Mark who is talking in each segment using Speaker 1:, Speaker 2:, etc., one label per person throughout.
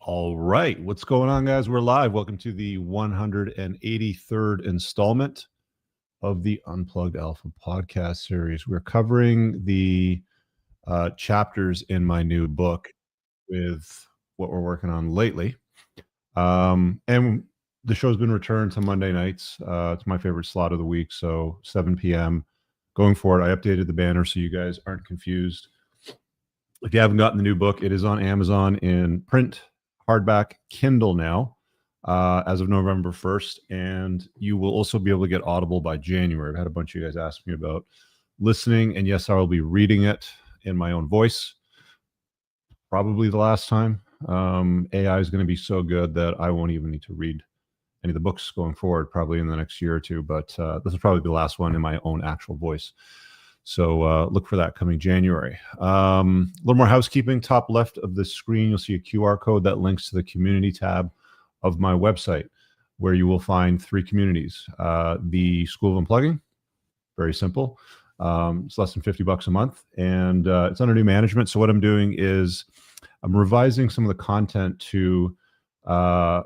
Speaker 1: All right. What's going on, guys? We're live. Welcome to the 183rd installment of the Unplugged Alpha podcast series. We're covering the chapters in my new book with what we're working on lately. And the show's been returned to Monday nights. It's my favorite slot of the week. So 7 p.m. going forward. I updated the banner so you guys aren't confused. If you haven't gotten the new book, it is on Amazon in print, hardback, Kindle now, as of November 1st. And you will also be able to get Audible by January. I've had a bunch of you guys ask me about listening. And yes, I will be reading it in my own voice. Probably the last time. AI is going to be so good that I won't even need to read any of the books going forward, probably in the next year or two. But this will probably be the last one in my own actual voice. So look for that coming January. A little more housekeeping. Top left of the screen, you'll see a QR code that links to the community tab of my website, where you will find 3 communities. The School of Unplugging, very simple. It's less than $50 a month, and it's under new management. So what I'm doing is I'm revising some of the content to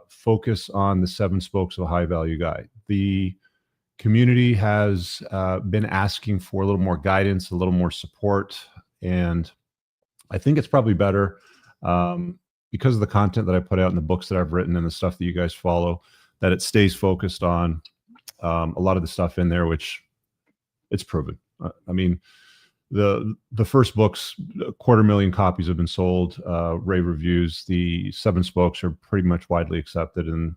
Speaker 1: focus on the 7 spokes of a high value guy. The community has been asking for a little more guidance, a little more support, and I think it's probably better because of the content that I put out in the books that I've written and the stuff that you guys follow, that it stays focused on a lot of the stuff in there, which it's proven. I mean, the first books, 250,000 copies have been sold, rave reviews. The 7 spokes are pretty much widely accepted and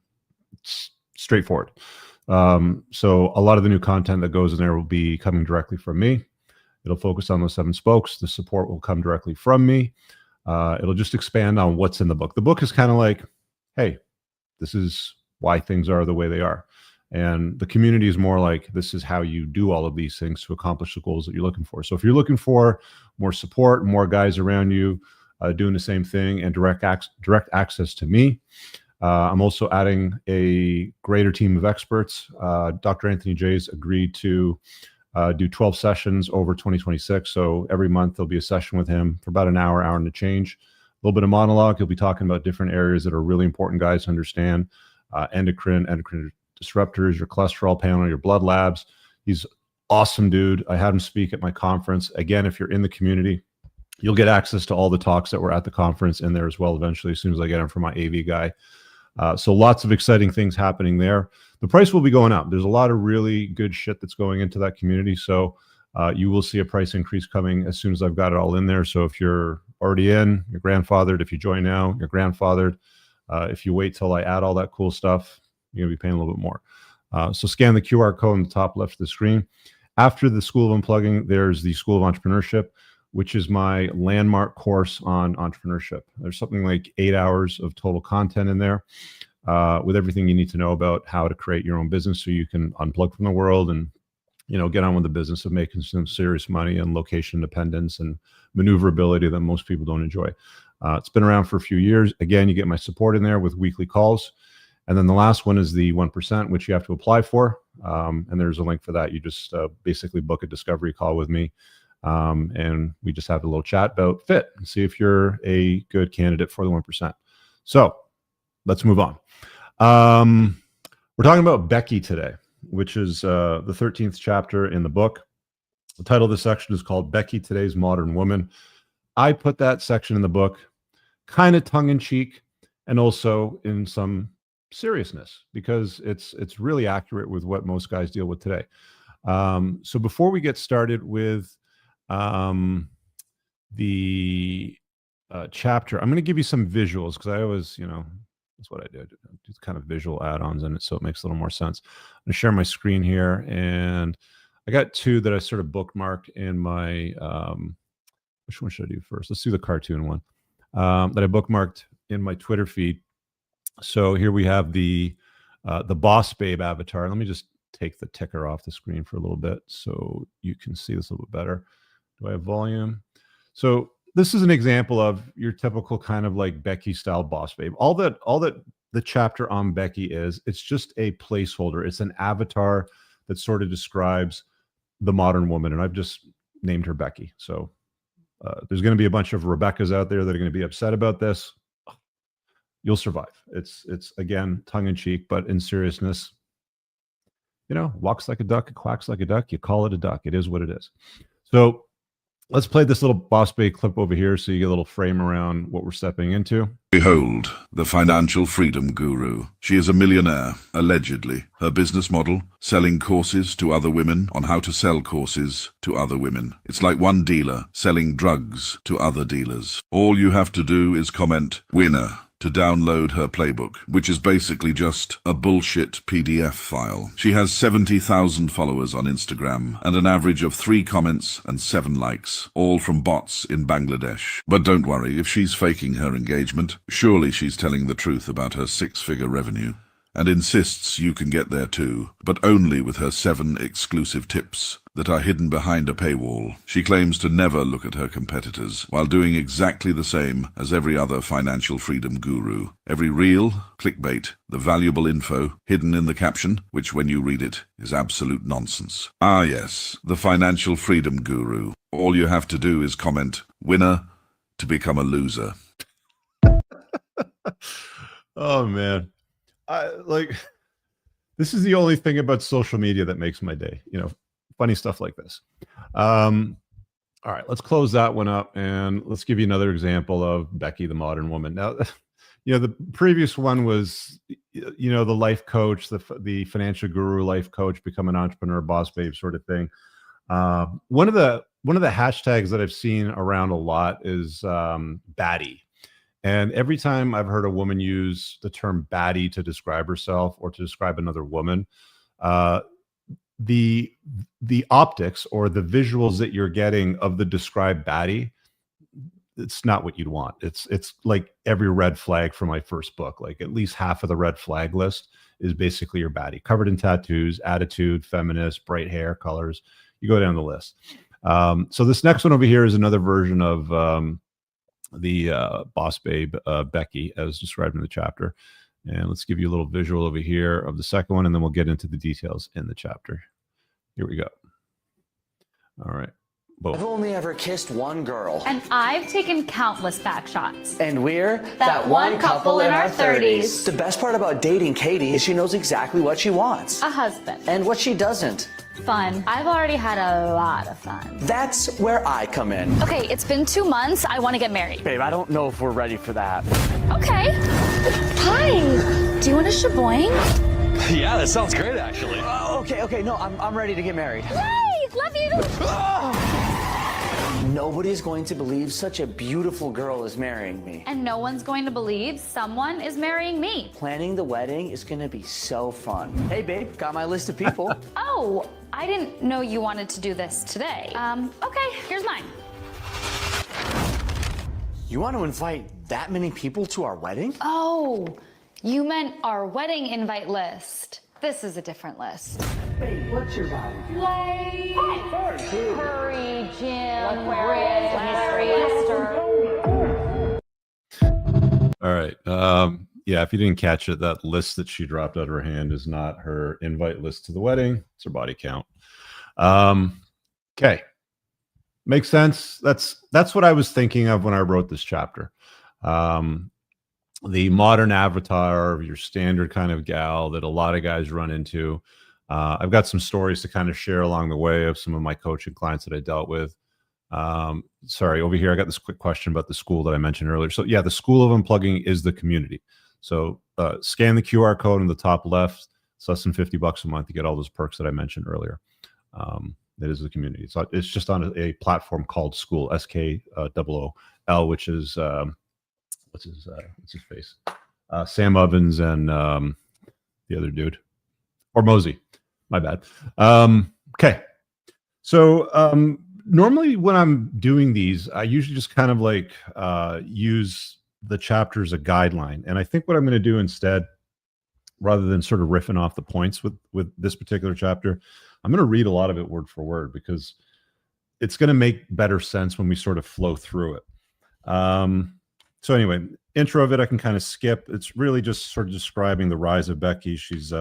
Speaker 1: straightforward. So a lot of the new content that goes in there will be coming directly from me. It'll focus on those 7 spokes. The support will come directly from me. It'll just expand on what's in the book. The book is kind of like, hey, this is why things are the way they are. And the community is more like, this is how you do all of these things to accomplish the goals that you're looking for. So if you're looking for more support, more guys around you doing the same thing, and direct access to me, I'm also adding a greater team of experts. Dr. Anthony Jay's agreed to do 12 sessions over 2026. So every month there'll be a session with him for about an hour and a change. A little bit of monologue. He'll be talking about different areas that are really important, guys, to understand. Endocrine disruptors, your cholesterol panel, your blood labs. He's awesome dude. I had him speak at my conference. Again, if you're in the community, you'll get access to all the talks that were at the conference in there as well eventually, as soon as I get him from my AV guy. So lots of exciting things happening there. The price will be going up. There's a lot of really good shit that's going into that community. So you will see a price increase coming as soon as I've got it all in there. So if you're already in, you're grandfathered. If you join now, you're grandfathered. If you wait till I add all that cool stuff, you're going to be paying a little bit more. So scan the QR code on the top left of the screen. After the School of Unplugging, there's the School of Entrepreneurship, which is my landmark course on entrepreneurship. There's something like 8 hours of total content in there with everything you need to know about how to create your own business so you can unplug from the world and, you know, get on with the business of making some serious money and location independence and maneuverability that most people don't enjoy. It's been around for a few years. Again, you get my support in there with weekly calls. And then the last one is the 1%, which you have to apply for. And there's a link for that. You just basically book a discovery call with me. And we just have a little chat about fit and see if you're a good candidate for the 1%. So let's move on. We're talking about Becky today, which is the 13th chapter in the book. The title of the section is called Becky, Today's Modern Woman. I put that section in the book kind of tongue-in-cheek and also in some seriousness because it's really accurate with what most guys deal with today. So before we get started with the chapter, I'm going to give you some visuals because I always, you know, that's what I do. I do kind of visual add-ons in it, so it makes a little more sense. I'm going to share my screen here, and I got 2 that I sort of bookmarked in my. Which one should I do first? Let's do the cartoon one that I bookmarked in my Twitter feed. So here we have the Boss Babe avatar. Let me just take the ticker off the screen for a little bit so you can see this a little bit better. Do I have volume? So this is an example of your typical kind of like Becky style Boss Babe. All that the chapter on Becky is, it's just a placeholder. It's an avatar that sort of describes the modern woman, and I've just named her Becky. So there's going to be a bunch of Rebeccas out there that are going to be upset about this. you'll survive. It's again, tongue in cheek, but in seriousness, walks like a duck, quacks like a duck. You call it a duck. It is what it is. So let's play this little Boss Bay clip over here so you get a little frame around what we're stepping into.
Speaker 2: Behold, the financial freedom guru. She is a millionaire, allegedly. Her business model, selling courses to other women on how to sell courses to other women. It's like one dealer selling drugs to other dealers. All you have to do is comment, "winner," to download her playbook, which is basically just a bullshit PDF file. She has 70,000 followers on Instagram and an average of 3 comments and 7 likes, all from bots in Bangladesh. But don't worry, if she's faking her engagement, surely she's telling the truth about her 6-figure revenue, and insists you can get there too, but only with her 7 exclusive tips that are hidden behind a paywall. She claims to never look at her competitors, while doing exactly the same as every other financial freedom guru. Every reel, clickbait, the valuable info hidden in the caption, which when you read it is absolute nonsense. Ah yes, the financial freedom guru. All you have to do is comment, "winner," to become a loser.
Speaker 1: Oh man. This is the only thing about social media that makes my day, funny stuff like this. All right, let's close that one up and let's give you another example of Becky, the modern woman. Now, the previous one was, the life coach, the financial guru, life coach, become an entrepreneur, boss babe sort of thing. One of the hashtags that I've seen around a lot is Baddy. And every time I've heard a woman use the term baddie to describe herself or to describe another woman, the optics or the visuals that you're getting of the described baddie, it's not what you'd want. It's like every red flag from my first book. Like at least half of the red flag list is basically your baddie, covered in tattoos, attitude, feminist, bright hair, colors. You go down the list. So this next one over here is another version of the boss babe, Becky, as described in the chapter. And let's give you a little visual over here of the second one, and then we'll get into the details in the chapter. Here we go. All right. Boom.
Speaker 3: I've only ever kissed one girl.
Speaker 4: And I've taken countless back shots.
Speaker 3: And we're
Speaker 4: that one couple in our 30s.
Speaker 3: The best part about dating Katie is she knows exactly what she wants.
Speaker 4: A husband.
Speaker 3: And what she doesn't.
Speaker 4: Fun. I've already had a lot of fun.
Speaker 3: That's where I come in.
Speaker 4: Okay, it's been 2 months. I want to get married.
Speaker 3: Babe, I don't know if we're ready for that.
Speaker 4: Okay. Hi. Do you want a shaboing?
Speaker 5: Yeah, that sounds great, actually.
Speaker 3: Okay. No, I'm ready to get married.
Speaker 4: Yay! Love you.
Speaker 3: Nobody's going to believe such a beautiful girl is marrying me.
Speaker 4: And no one's going to believe someone is marrying me.
Speaker 3: Planning the wedding is going to be so fun. Hey, babe, got my list of people.
Speaker 4: Oh, I didn't know you wanted to do this today. Okay, here's mine.
Speaker 3: You want to invite that many people to our wedding?
Speaker 4: Oh, you meant our wedding invite list. This is a different list.
Speaker 3: Babe, what's your body?
Speaker 4: Lay. Hurry, Jim.
Speaker 1: All right. Yeah, if you didn't catch it, that list that she dropped out of her hand is not her invite list to the wedding. It's her body count. Okay. Makes sense. That's what I was thinking of when I wrote this chapter. The modern avatar of your standard kind of gal that a lot of guys run into. I've got some stories to kind of share along the way of some of my coaching clients that I dealt with. Sorry, over here, I got this quick question about the school that I mentioned earlier. So yeah, the School of Unplugging is the community. So scan the QR code in the top left. It's less than $50 a month to get all those perks that I mentioned earlier. That is the community. So it's just on a platform called School, SKOOL, which is what's his face? Sam Ovens and the other dude, or Mosey. My bad. Okay. So normally when I'm doing these, I usually just kind of like use the chapter as a guideline. And I think what I'm going to do instead, rather than sort of riffing off the points with this particular chapter, I'm going to read a lot of it word for word because it's going to make better sense when we sort of flow through it. So anyway, intro of it I can kind of skip. It's really just sort of describing the rise of Becky. She's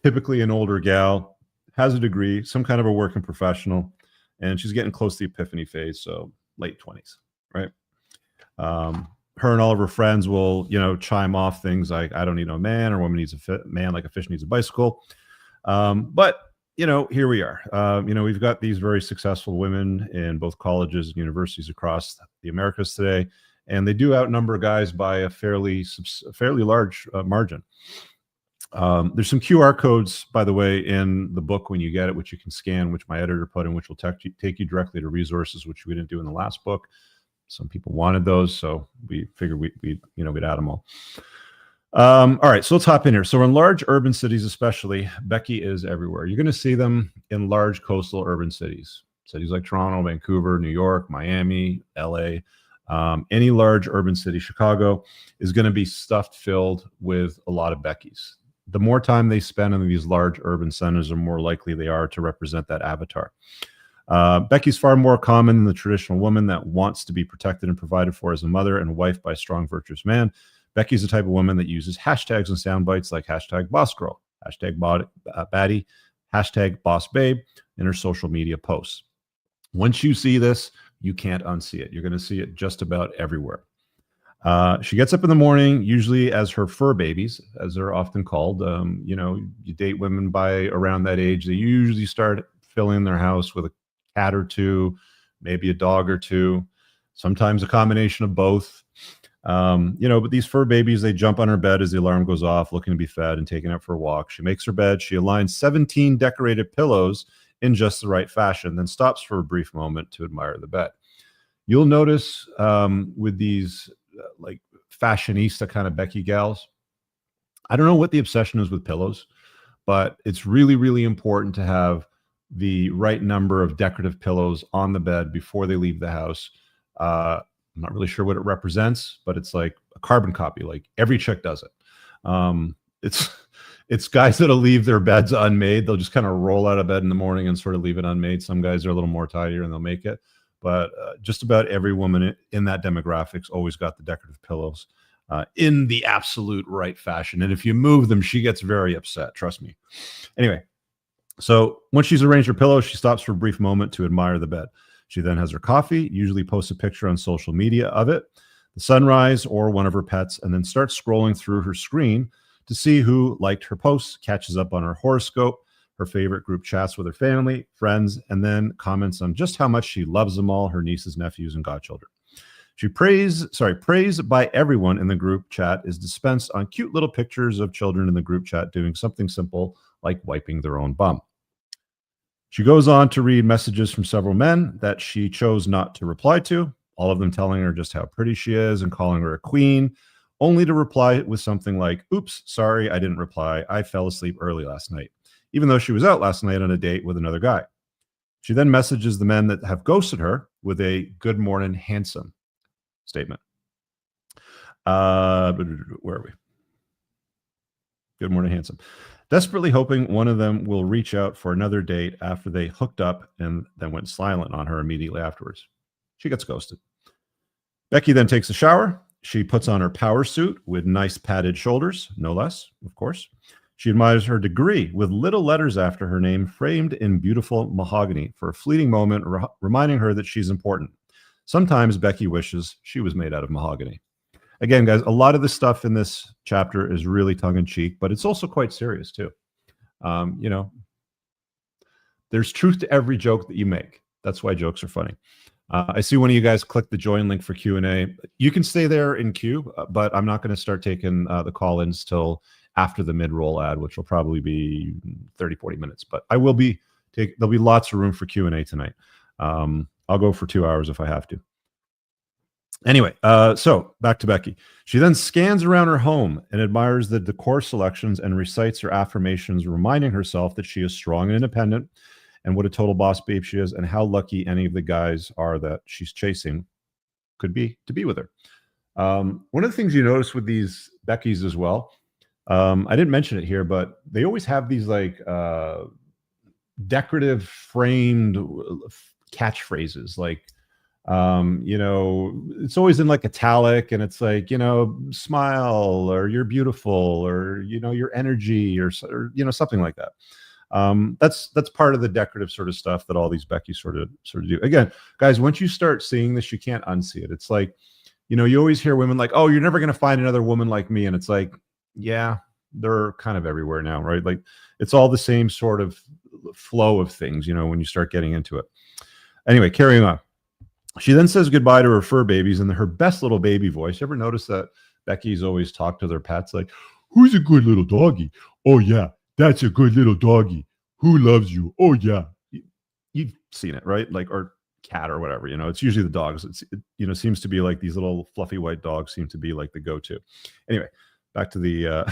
Speaker 1: typically an older gal, has a degree, some kind of a working professional, and she's getting close to the epiphany phase, so late 20s, right? her and all of her friends will, chime off things like, I don't need no man, or woman needs a man like a fish needs a bicycle. But, here we are. We've got these very successful women in both colleges and universities across the Americas today, and they do outnumber guys by a fairly large margin. There's some QR codes, by the way, in the book when you get it, which you can scan, which my editor put in, which will take you directly to resources, which we didn't do in the last book. Some people wanted those, so we figured we'd add them all. All right, so let's hop in here. So in large urban cities, especially, Becky is everywhere. You're going to see them in large coastal urban cities like Toronto, Vancouver, New York, Miami, LA. Any large urban city, Chicago, is going to be filled with a lot of Beckys. The more time they spend in these large urban centers, the more likely they are to represent that avatar. Becky's far more common than the traditional woman that wants to be protected and provided for as a mother and wife by a strong, virtuous man. Becky's the type of woman that uses hashtags and sound bites like hashtag boss girl, hashtag Baddy, hashtag boss babe in her social media posts. Once you see this, you can't unsee it. You're going to see it just about everywhere. She gets up in the morning, usually as her fur babies, as they're often called. You date women by around that age. They usually start filling their house with a cat or two, maybe a dog or two, sometimes a combination of both. But these fur babies, they jump on her bed as the alarm goes off, looking to be fed and taken out for a walk. She makes her bed. She aligns 17 decorated pillows in just the right fashion, then stops for a brief moment to admire the bed. You'll notice with these like fashionista kind of Becky gals, I don't know what the obsession is with pillows, but it's really, really important to have the right number of decorative pillows on the bed before they leave the house. I'm not really sure what it represents, but it's like a carbon copy. Like every chick does it. It's guys that'll leave their beds unmade. They'll just kind of roll out of bed in the morning and sort of leave it unmade. Some guys are a little more tidier and they'll make it. But just about every woman in that demographics always got the decorative pillows in the absolute right fashion. And if you move them, she gets very upset. Trust me. Anyway, so once she's arranged her pillows, she stops for a brief moment to admire the bed. She then has her coffee, usually posts a picture on social media of it, the sunrise or one of her pets, and then starts scrolling through her screen to see who liked her posts, catches up on her horoscope, her favorite group chats with her family, friends, and then comments on just how much she loves them all, her nieces, nephews, and godchildren. Praise by everyone in the group chat is dispensed on cute little pictures of children in the group chat doing something simple like wiping their own bum. She goes on to read messages from several men that she chose not to reply to, all of them telling her just how pretty she is and calling her a queen, only to reply with something like, oops, sorry, I didn't reply. I fell asleep early last night, even though she was out last night on a date with another guy. She then messages the men that have ghosted her with a good morning, handsome statement. Where are we? Good morning, handsome. Desperately hoping one of them will reach out for another date after they hooked up and then went silent on her immediately afterwards. She gets ghosted. Becky then takes a shower. She puts on her power suit with nice padded shoulders, no less, of course. She admires her degree with little letters after her name framed in beautiful mahogany for a fleeting moment, reminding her that she's important. Sometimes Becky wishes she was made out of mahogany. Again, guys, a lot of the stuff in this chapter is really tongue-in-cheek, but it's also quite serious too. There's truth to every joke that you make. That's why jokes are funny. I see one of you guys click the join link for Q&A. You can stay there in queue, but I'm not going to start taking the call-ins till after the mid-roll ad, which will probably be 30, 40 minutes. But I will be there'll be lots of room for Q&A tonight. I'll go for 2 hours if I have to. Anyway, so back to Becky. She then scans around her home and admires the decor selections and recites her affirmations, reminding herself that she is strong and independent and what a total boss babe she is and how lucky any of the guys are that she's chasing could be to be with her. One of the things you notice with these Beckys as well, I didn't mention it here, but they always have these like decorative framed catchphrases like, it's always in like italic and it's like, smile or you're beautiful or, your energy or something like that. That's part of the decorative sort of stuff that all these Becky sort of do. Again, guys, once you start seeing this, you can't unsee it. It's like, you know, you always hear women like, oh, you're never going to find another woman like me. And it's like, yeah, they're kind of everywhere now, right? Like it's all the same sort of flow of things, you know, when you start getting into it. Anyway, carrying on. She then says goodbye to her fur babies in her best little baby voice. You ever notice that Becky's always talked to their pets like, who's a good little doggy? Oh, yeah, that's a good little doggy. Who loves you? Oh, yeah. You've seen it, right? Like, or cat or whatever, you know, it's usually the dogs. You know, seems to be like these little fluffy white dogs seem to be like the go-to. Anyway, back to the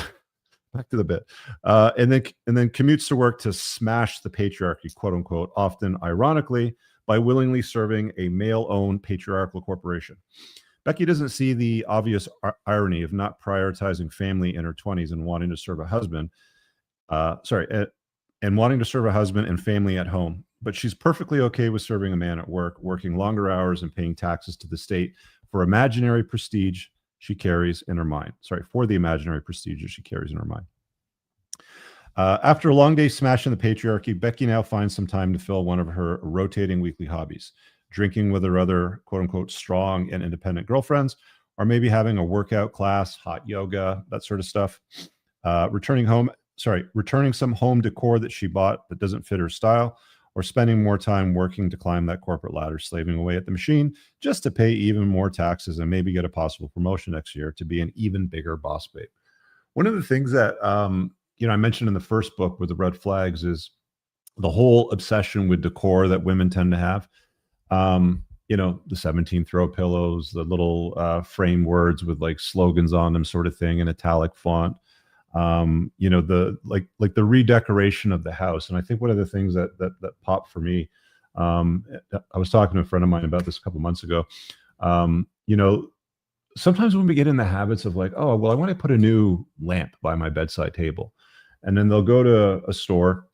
Speaker 1: bit. And then commutes to work to smash the patriarchy, quote unquote, often ironically, by willingly serving a male-owned patriarchal corporation. Becky doesn't see the obvious irony of not prioritizing family in her 20s and wanting to serve a husband. And wanting to serve a husband and family at home. But she's perfectly okay with serving a man at work, working longer hours and paying taxes to the state for imaginary prestige she carries in her mind. For the imaginary prestige she carries in her mind. After a long day smashing the patriarchy, Becky now finds some time to fill one of her rotating weekly hobbies, drinking with her other quote unquote strong and independent girlfriends, or maybe having a workout class, hot yoga, that sort of stuff. Returning some home decor that she bought that doesn't fit her style, or spending more time working to climb that corporate ladder, slaving away at the machine just to pay even more taxes and maybe get a possible promotion next year to be an even bigger boss babe. One of the things that you know, I mentioned in the first book with the red flags is the whole obsession with decor that women tend to have. You know, the 17 throw pillows, the little frame words with like slogans on them sort of thing in italic font. You know, the like the redecoration of the house. And I think one of the things that popped for me, I was talking to a friend of mine about this a couple months ago. You know, sometimes when we get in the habits of like, oh, well, I want to put a new lamp by my bedside table, and then they'll go to a store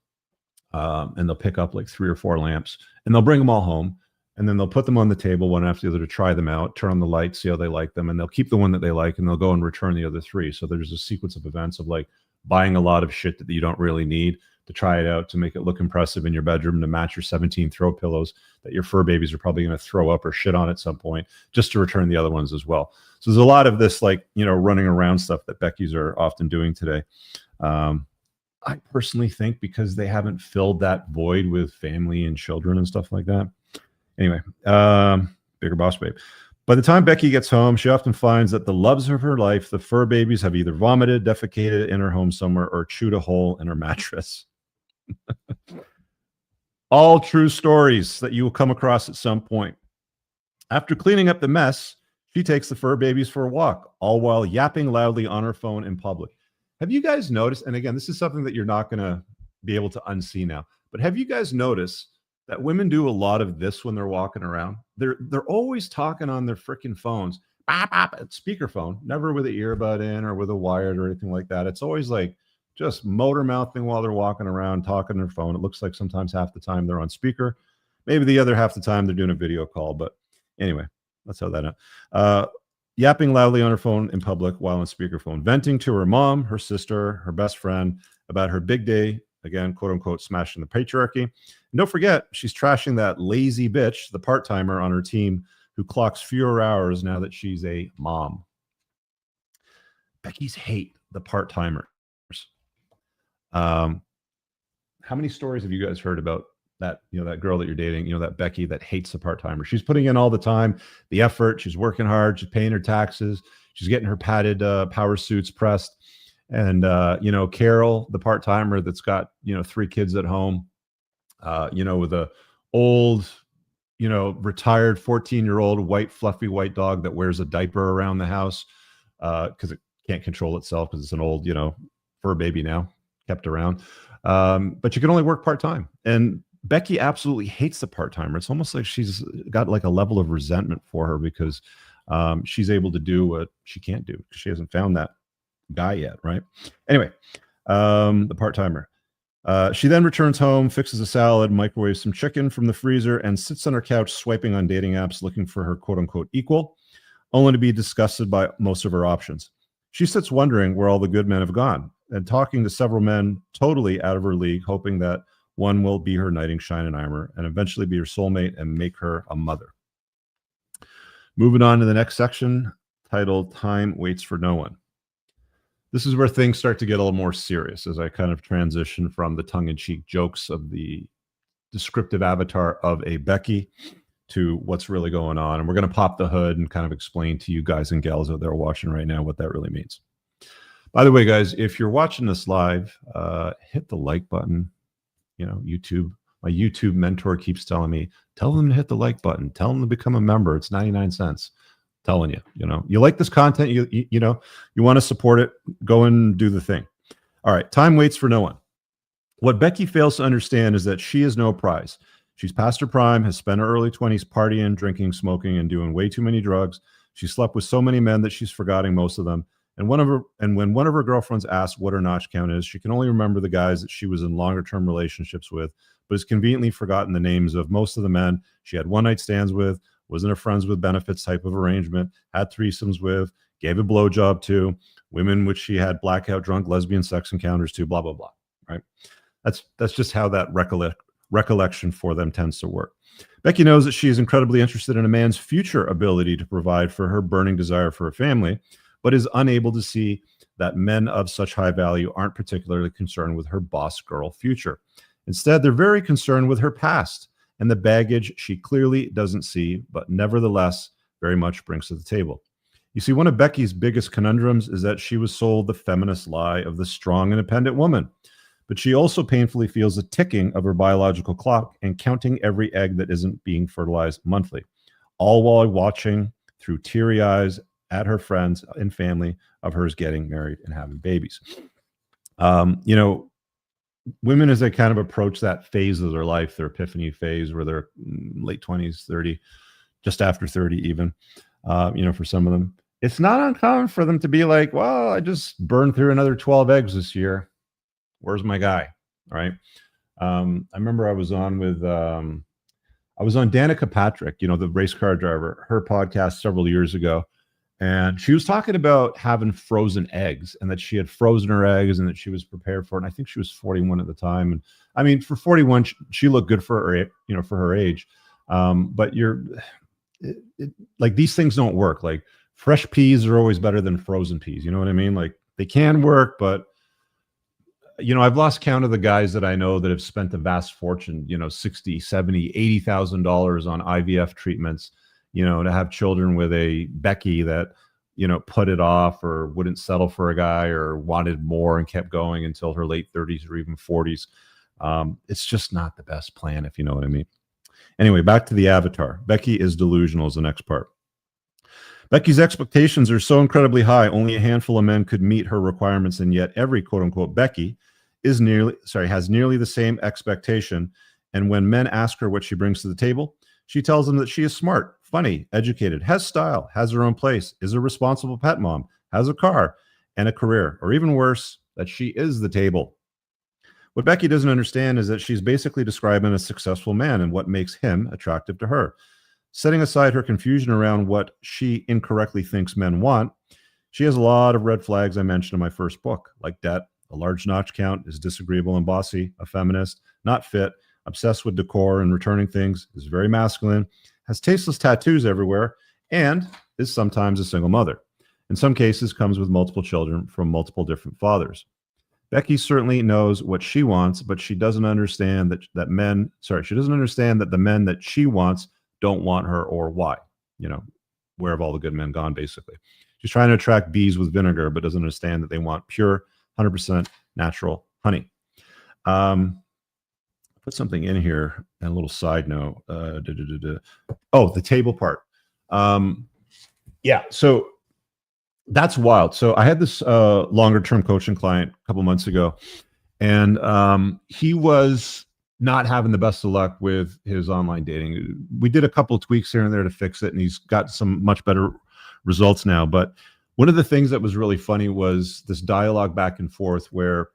Speaker 1: and they'll pick up like 3 or 4 lamps and they'll bring them all home. And then they'll put them on the table one after the other to try them out, turn on the lights, see how they like them. And they'll keep the one that they like and they'll go and return the other 3. So there's a sequence of events of like buying a lot of shit that you don't really need to try it out, to make it look impressive in your bedroom, to match your 17 throw pillows that your fur babies are probably going to throw up or shit on at some point, just to return the other ones as well. So there's a lot of this like, you know, running around stuff that Becky's are often doing today. I personally think because they haven't filled that void with family and children and stuff like that. Anyway, bigger boss babe. By the time Becky gets home, she often finds that the loves of her life, the fur babies, have either vomited, defecated in her home somewhere, or chewed a hole in her mattress. All true stories that you will come across at some point. After cleaning up the mess, she takes the fur babies for a walk, all while yapping loudly on her phone in public. Have you guys noticed, and again, this is something that you're not going to be able to unsee now, but have you guys noticed that women do a lot of this when they're walking around? They're always talking on their freaking phones, speakerphone, never with an earbud in or with a wired or anything like that. It's always like just motor mouthing while they're walking around, talking on their phone. It looks like sometimes half the time they're on speaker, maybe the other half the time they're doing a video call. But anyway, that's how that yapping loudly on her phone in public while on speakerphone, venting to her mom, her sister, her best friend about her big day, again, quote unquote, smashing the patriarchy. And don't forget, she's trashing that lazy bitch, the part-timer on her team who clocks fewer hours now that she's a mom. Becky's hate the part-timers. How many stories have you guys heard about that, you know, that girl that you're dating, you know, that Becky that hates the part-timer? She's putting in all the time, the effort, she's working hard, she's paying her taxes, she's getting her padded power suits pressed. And, you know, Carol, the part-timer that's got, you know, 3 kids at home, you know, with a old, you know, retired 14-year-old white, fluffy white dog that wears a diaper around the house because it can't control itself because it's an old, you know, fur baby now, kept around. But you can only work part-time. And Becky absolutely hates the part-timer. It's almost like she's got like a level of resentment for her because she's able to do what she can't do because she hasn't found that guy yet, right? Anyway, the part-timer. She then returns home, fixes a salad, microwaves some chicken from the freezer, and sits on her couch swiping on dating apps looking for her quote-unquote equal, only to be disgusted by most of her options. She sits wondering where all the good men have gone and talking to several men totally out of her league, hoping that one will be her knight in shining armor and eventually be her soulmate and make her a mother. Moving on to the next section titled Time Waits for No One. This is where things start to get a little more serious as I kind of transition from the tongue-in-cheek jokes of the descriptive avatar of a Becky to what's really going on. And we're going to pop the hood and kind of explain to you guys and gals out there watching right now what that really means. By the way, guys, if you're watching this live, hit the like button. You know, YouTube, my YouTube mentor keeps telling me, tell them to hit the like button. Tell them to become a member. It's 99 cents. Telling you, you know, you like this content, you know, you want to support it, go and do the thing. All right, time waits for no one. What Becky fails to understand is that she is no prize. She's past her prime, has spent her early 20s partying, drinking, smoking, and doing way too many drugs. She slept with so many men that she's forgetting most of them. And when one of her girlfriends asks what her notch count is, she can only remember the guys that she was in longer term relationships with, but has conveniently forgotten the names of most of the men she had one night stands with, was in a friends with benefits type of arrangement, had threesomes with, gave a blowjob to, women which she had blackout drunk lesbian sex encounters to, blah, blah, blah, right? That's just how that recollection for them tends to work. Becky knows that she is incredibly interested in a man's future ability to provide for her burning desire for a family, but is unable to see that men of such high value aren't particularly concerned with her boss girl future. Instead, they're very concerned with her past and the baggage she clearly doesn't see, but nevertheless very much brings to the table. You see, one of Becky's biggest conundrums is that she was sold the feminist lie of the strong, independent woman, but she also painfully feels the ticking of her biological clock and counting every egg that isn't being fertilized monthly, all while watching through teary eyes at her friends and family of hers getting married and having babies. You know, women, as they kind of approach that phase of their life, their epiphany phase, where they're late 20s, 30, just after 30 even, you know, for some of them, it's not uncommon for them to be like, well, I just burned through another 12 eggs this year. Where's my guy? All right. I remember I was on Danica Patrick, you know, the race car driver, her podcast several years ago. And she was talking about having frozen eggs and that she had frozen her eggs and that she was prepared for it. And I think she was 41 at the time. And I mean, for 41, she looked good for her, you know, for her age. But like these things don't work. Like fresh peas are always better than frozen peas. You know what I mean? Like they can work, but you know, I've lost count of the guys that I know that have spent a vast fortune, you know, $60,000, $70,000, $80,000 on IVF treatments, you know, to have children with a Becky that, you know, put it off or wouldn't settle for a guy or wanted more and kept going until her late 30s or even 40s. It's just not the best plan, if you know what I mean. Anyway, back to the avatar. Becky is delusional is the next part. Becky's expectations are so incredibly high, only a handful of men could meet her requirements, and yet every quote-unquote Becky has nearly the same expectation. And when men ask her what she brings to the table, she tells them that she is smart, funny, educated, has style, has her own place, is a responsible pet mom, has a car and a career, or even worse, that she is the table. What Becky doesn't understand is that she's basically describing a successful man and what makes him attractive to her. Setting aside her confusion around what she incorrectly thinks men want, she has a lot of red flags I mentioned in my first book, like debt, a large notch count, is disagreeable and bossy, a feminist, not fit, obsessed with decor and returning things, is very masculine, has tasteless tattoos everywhere, and is sometimes a single mother. In some cases, comes with multiple children from multiple different fathers. Becky certainly knows what she wants, but she doesn't understand she doesn't understand that the men that she wants don't want her, or why. You know, where have all the good men gone, basically? She's trying to attract bees with vinegar, but doesn't understand that they want pure, 100% natural honey. Put something in here and a little side note. Oh, the table part. Yeah, so that's wild. So I had this longer term coaching client a couple months ago, and he was not having the best of luck with his online dating. We did a couple of tweaks here and there to fix it, and he's got some much better results now. But one of the things that was really funny was this dialogue back and forth where,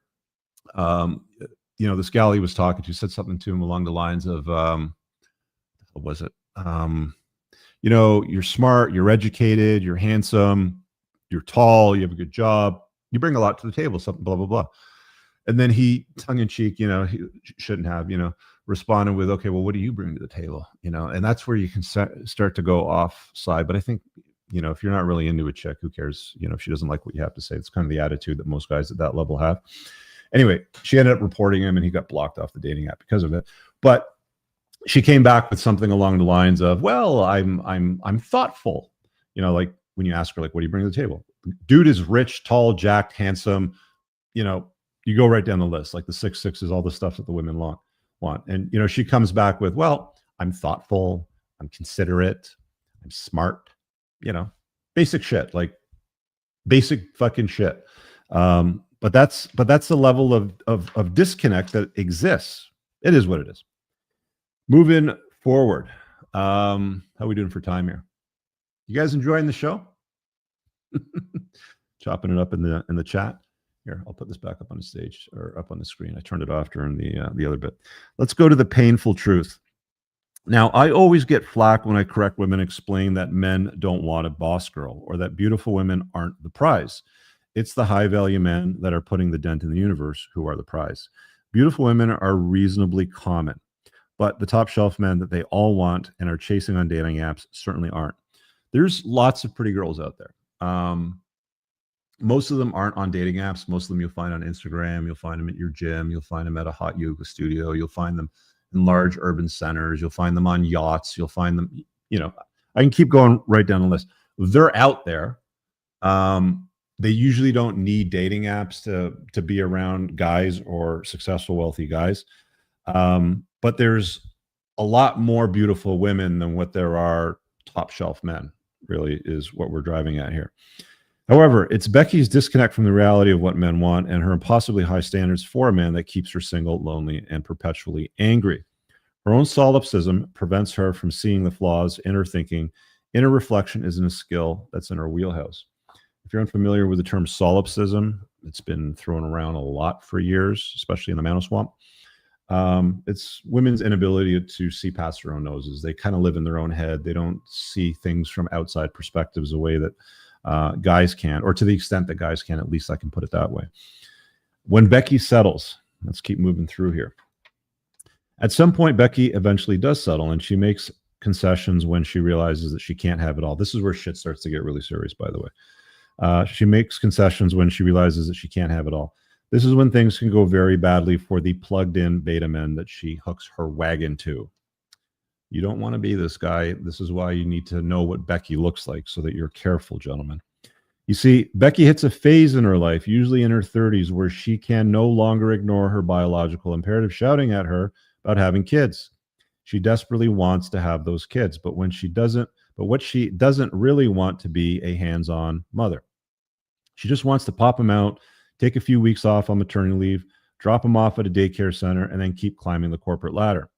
Speaker 1: you know, this gal he was talking to said something to him along the lines of, what was it? You know, you're smart, you're educated, you're handsome, you're tall, you have a good job, you bring a lot to the table, something, blah, blah, blah. And then he, tongue in cheek, you know, he shouldn't have, you know, responded with, okay, well, what do you bring to the table? You know, and that's where you can start to go offside. But I think, you know, if you're not really into a chick, who cares? You know, if she doesn't like what you have to say, it's kind of the attitude that most guys at that level have. Anyway, she ended up reporting him and he got blocked off the dating app because of it. But she came back with something along the lines of, well, I'm thoughtful. You know, like when you ask her, like, what do you bring to the table? Dude is rich, tall, jacked, handsome. You know, you go right down the list, like the 6'6" is all the stuff that the women want. And, you know, she comes back with, well, I'm thoughtful, I'm considerate, I'm smart, you know, basic shit, like basic fucking shit. But that's the level of disconnect that exists. It is what it is. Moving forward. How are we doing for time here? You guys enjoying the show? Chopping it up in the chat. Here, I'll put this back up on the stage or up on the screen. I turned it off during the other bit. Let's go to the painful truth. Now, I always get flack when I correct women, explain that men don't want a boss girl or that beautiful women aren't the prize. It's the high value men that are putting the dent in the universe who are the prize. Beautiful women are reasonably common, but the top shelf men that they all want and are chasing on dating apps certainly aren't. There's lots of pretty girls out there. Most of them aren't on dating apps. Most of them you'll find on Instagram. You'll find them at your gym. You'll find them at a hot yoga studio. You'll find them in large urban centers. You'll find them on yachts. You'll find them, you know, I can keep going right down the list. They're out there. They usually don't need dating apps to be around guys or successful, wealthy guys. But there's a lot more beautiful women than what there are top shelf men, really is what we're driving at here. However, it's Becky's disconnect from the reality of what men want and her impossibly high standards for a man that keeps her single, lonely, and perpetually angry. Her own solipsism prevents her from seeing the flaws in her thinking. Inner reflection isn't a skill that's in her wheelhouse. If you're unfamiliar with the term solipsism, it's been thrown around a lot for years, especially in the Mano Swamp. It's women's inability to see past their own noses. They kind of live in their own head. They don't see things from outside perspectives the way that guys can, or to the extent that guys can, at least I can put it that way. When Becky settles, let's keep moving through here. At some point, Becky eventually does settle, and she makes concessions when she realizes that she can't have it all. This is where shit starts to get really serious, by the way. She makes concessions when she realizes that she can't have it all. This is when things can go very badly for the plugged-in beta men that she hooks her wagon to. You don't want to be this guy. This is why you need to know what Becky looks like so that you're careful, gentlemen. You see, Becky hits a phase in her life, usually in her 30s, where she can no longer ignore her biological imperative shouting at her about having kids. She desperately wants to have those kids, but what she doesn't really want to be a hands-on mother. She just wants to pop them out, take a few weeks off on maternity leave, drop them off at a daycare center, and then keep climbing the corporate ladder.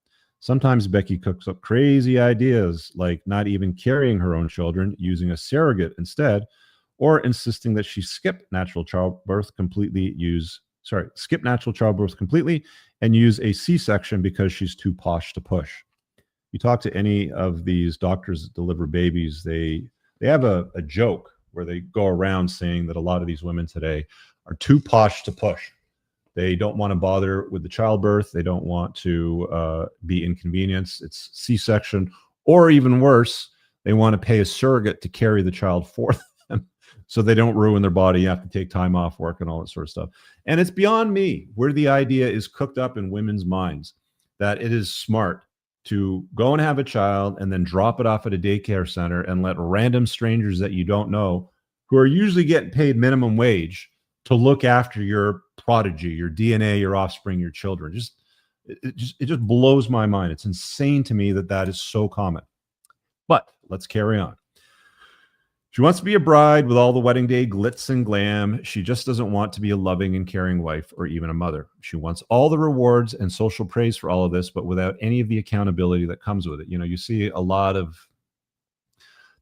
Speaker 1: Sometimes Becky cooks up crazy ideas like not even carrying her own children, using a surrogate instead, or insisting that she skip natural childbirth completely and use a C-section because she's too posh to push. You talk to any of these doctors that deliver babies, they have a joke where they go around saying that a lot of these women today are too posh to push. They don't want to bother with the childbirth. They don't want to be inconvenienced. It's C-section, or even worse, they want to pay a surrogate to carry the child for them so they don't ruin their body. You have to take time off work and all that sort of stuff. And it's beyond me where the idea is cooked up in women's minds that it is smart to go and have a child and then drop it off at a daycare center and let random strangers that you don't know, who are usually getting paid minimum wage, to look after your prodigy, your DNA, your offspring, your children. It just blows my mind. It's insane to me that that is so common. But let's carry on. She wants to be a bride with all the wedding day glitz and glam. She just doesn't want to be a loving and caring wife or even a mother. She wants all the rewards and social praise for all of this, but without any of the accountability that comes with it. You know, you see a lot of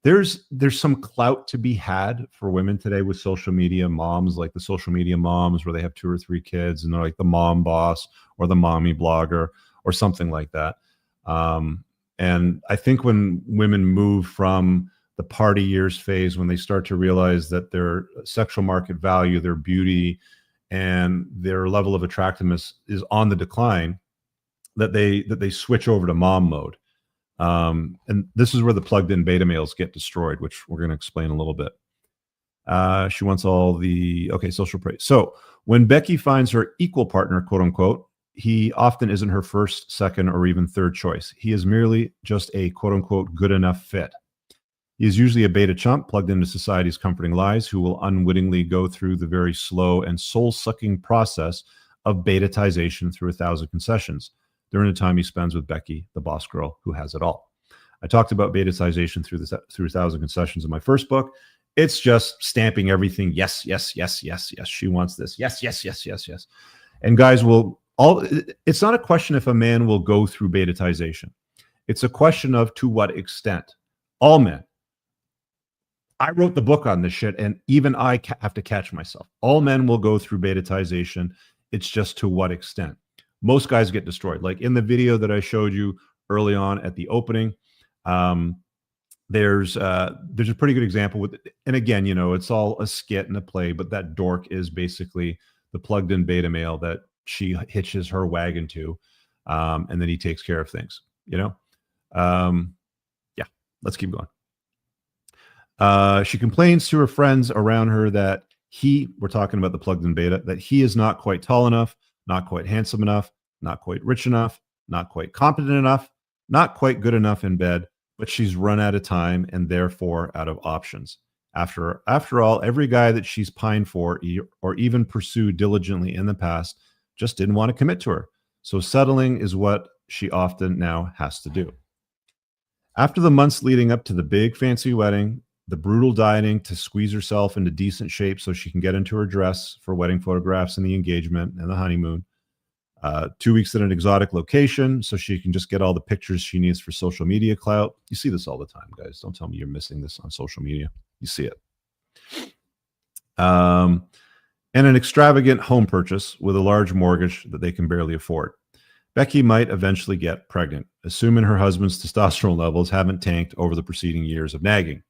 Speaker 1: there's some clout to be had for women today with social media moms, like the social media moms where they have 2 or 3 kids and they're like the mom boss or the mommy blogger or something like that. And I think when women move from the party years phase, when they start to realize that their sexual market value, their beauty, and their level of attractiveness is on the decline, that they switch over to mom mode. And this is where the plugged in beta males get destroyed, which we're going to explain a little bit. She wants all the social praise. So when Becky finds her equal partner, quote unquote, he often isn't her first, second, or even third choice. He is merely just a quote unquote good enough fit. He is usually a beta chump plugged into society's comforting lies who will unwittingly go through the very slow and soul-sucking process of betatization through 1,000 concessions during the time he spends with Becky, the boss girl who has it all. I talked about betatization through 1,000 concessions in my first book. It's just stamping everything. Yes, yes, yes, yes, yes. She wants this. Yes, yes, yes, yes, yes. And guys it's not a question if a man will go through betatization. It's a question of to what extent. All men. I wrote the book on this shit, and even I have to catch myself. All men will go through betatization. It's just to what extent. Most guys get destroyed. Like in the video that I showed you early on at the opening, there's a pretty good example with it. And again, it's all a skit and a play, but that dork is basically the plugged in beta male that she hitches her wagon to, and then he takes care of things, yeah, let's keep going. She complains to her friends around her that we're talking about the plugged in beta, that he is not quite tall enough, not quite handsome enough, not quite rich enough, not quite competent enough, not quite good enough in bed, but she's run out of time and therefore out of options. After all, every guy that she's pined for or even pursued diligently in the past just didn't want to commit to her. So settling is what she often now has to do. After the months leading up to the big fancy wedding, the brutal dieting to squeeze herself into decent shape so she can get into her dress for wedding photographs and the engagement and the honeymoon, 2 weeks at an exotic location so she can just get all the pictures she needs for social media clout. You see this all the time, guys. Don't tell me you're missing this on social media. You see it. And an extravagant home purchase with a large mortgage that they can barely afford. Becky might eventually get pregnant, assuming her husband's testosterone levels haven't tanked over the preceding years of nagging.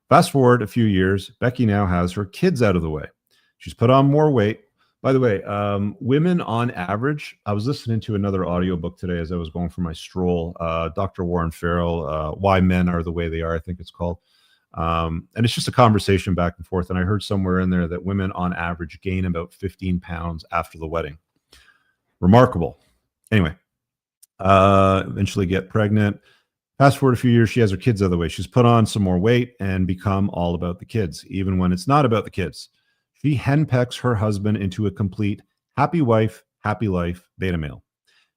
Speaker 1: Fast forward a few years, Becky now has her kids out of the way. She's put on more weight. By the way, women on average, I was listening to another audiobook today as I was going for my stroll, Dr. Warren Farrell, Why Men Are the Way They Are, I think it's called. And it's just a conversation back and forth. And I heard somewhere in there that women on average gain about 15 pounds after the wedding. Remarkable. Anyway, eventually get pregnant. Fast forward a few years, she has her kids out of the way. She's put on some more weight and become all about the kids, even when it's not about the kids. She henpecks her husband into a complete happy wife, happy life beta male.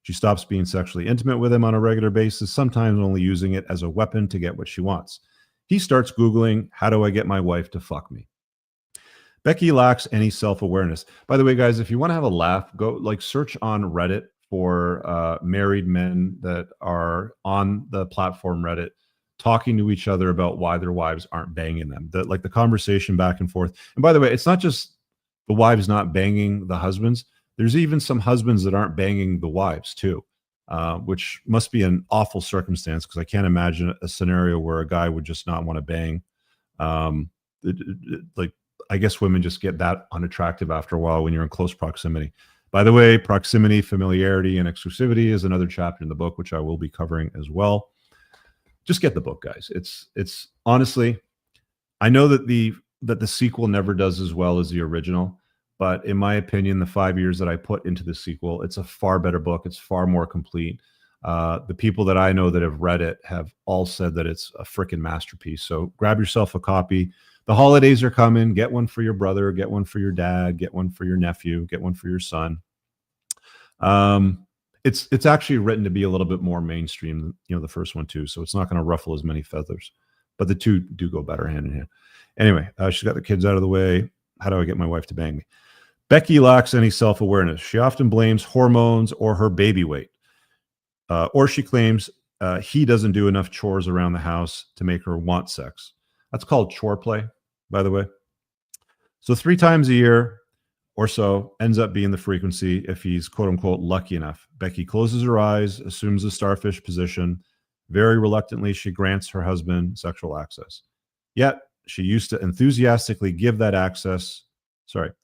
Speaker 1: She stops being sexually intimate with him on a regular basis, sometimes only using it as a weapon to get what she wants. He starts Googling, how do I get my wife to fuck me? Becky lacks any self-awareness. By the way, guys, if you want to have a laugh, go search on Reddit for married men that are on the platform Reddit talking to each other about why their wives aren't banging them. The conversation back and forth. And by the way, it's not just the wives not banging the husbands. There's even some husbands that aren't banging the wives too, which must be an awful circumstance because I can't imagine a scenario where a guy would just not want to bang. I guess women just get that unattractive after a while when you're in close proximity. By the way, proximity, familiarity, and exclusivity is another chapter in the book, which I will be covering as well. Just get the book, guys. It's honestly, I know that the sequel never does as well as the original, but in my opinion, the 5 years that I put into the sequel, it's a far better book. It's far more complete. The people that I know that have read it have all said that it's a freaking masterpiece. So grab yourself a copy. The holidays are coming. Get one for your brother, get one for your dad, get one for your nephew, get one for your son. It's actually written to be a little bit more mainstream than the first one too. So it's not going to ruffle as many feathers, but the two do go better hand in hand. Anyway, she's got the kids out of the way. How do I get my wife to bang me? Becky lacks any self-awareness. She often blames hormones or her baby weight. Or she claims he doesn't do enough chores around the house to make her want sex. That's called chore play, by the way. So 3 times a year or so ends up being the frequency if he's quote unquote lucky enough. Becky closes her eyes, assumes a starfish position. Very reluctantly, she grants her husband sexual access. Yet she used to enthusiastically give that access.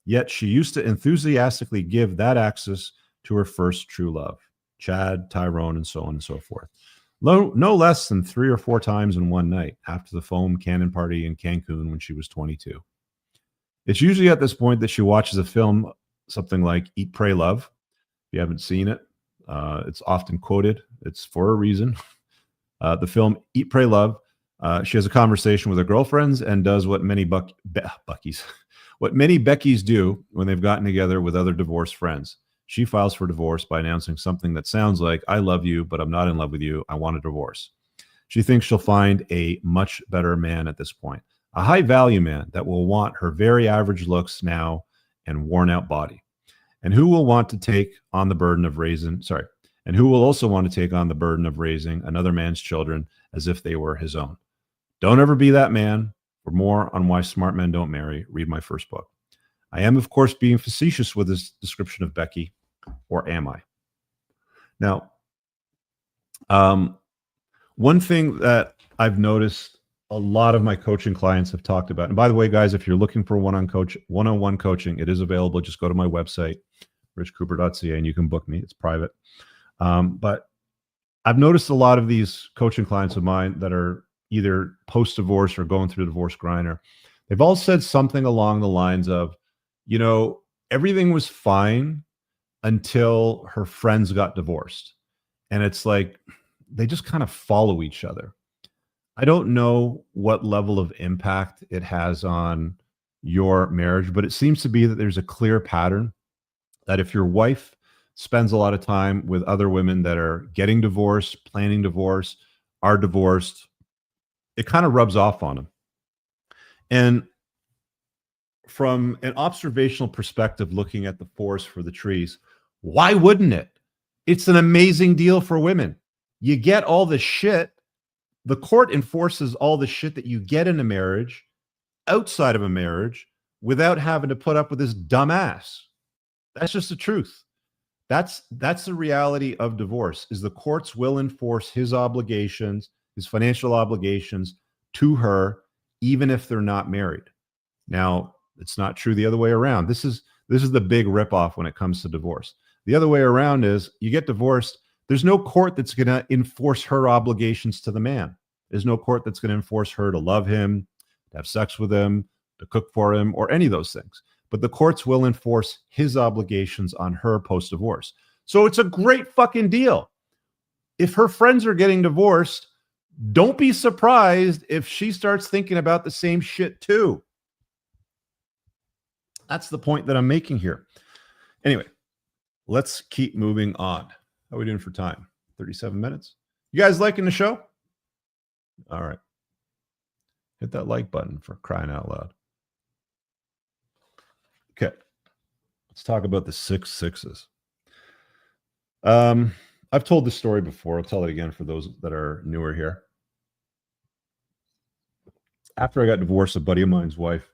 Speaker 1: Yet she used to enthusiastically give that access to her first true love. Chad, Tyrone, and so on and so forth. No less than 3 or 4 times in one night after the foam cannon party in Cancun when she was 22. It's usually at this point that she watches a film, something like Eat, Pray, Love. If you haven't seen it, it's often quoted. It's for a reason. The film Eat, Pray, Love. She has a conversation with her girlfriends and does what many what many Beckys do when they've gotten together with other divorced friends. She files for divorce by announcing something that sounds like, I love you, but I'm not in love with you. I want a divorce. She thinks she'll find a much better man at this point, a high value man that will want her very average looks now and worn out body. And who will want to take on the burden of and who will also want to take on the burden of raising another man's children as if they were his own. Don't ever be that man. For more on why smart men don't marry, read my first book. I am, of course, being facetious with this description of Becky, or am I? Now, one thing that I've noticed a lot of my coaching clients have talked about, and by the way, guys, if you're looking for one-on-one coaching, it is available. Just go to my website, richcooper.ca, and you can book me. It's private. But I've noticed a lot of these coaching clients of mine that are either post-divorce or going through the divorce grinder. They've all said something along the lines of, everything was fine until her friends got divorced. And it's like, they just kind of follow each other. I don't know what level of impact it has on your marriage, but it seems to be that there's a clear pattern that if your wife spends a lot of time with other women that are getting divorced, planning divorce, are divorced, it kind of rubs off on them. And from an observational perspective, looking at the forest for the trees, why wouldn't it? It's an amazing deal for women. You get all the shit. The court enforces all the shit that you get in a marriage, outside of a marriage, without having to put up with this dumbass. That's just the truth. That's the reality of divorce, is the courts will enforce his obligations, his financial obligations to her, even if they're not married. Now, it's not true the other way around. This is the big ripoff when it comes to divorce. The other way around is you get divorced, there's no court that's going to enforce her obligations to the man. There's no court that's going to enforce her to love him, to have sex with him, to cook for him, or any of those things. But the courts will enforce his obligations on her post-divorce. So it's a great fucking deal. If her friends are getting divorced, don't be surprised if she starts thinking about the same shit too. That's the point that I'm making here. Anyway, let's keep moving on. How are we doing for time? 37 minutes. You guys liking the show? All right. Hit that like button for crying out loud. Okay. Let's talk about the 6 6s. I've told this story before. I'll tell it again for those that are newer here. After I got divorced, a buddy of mine's wife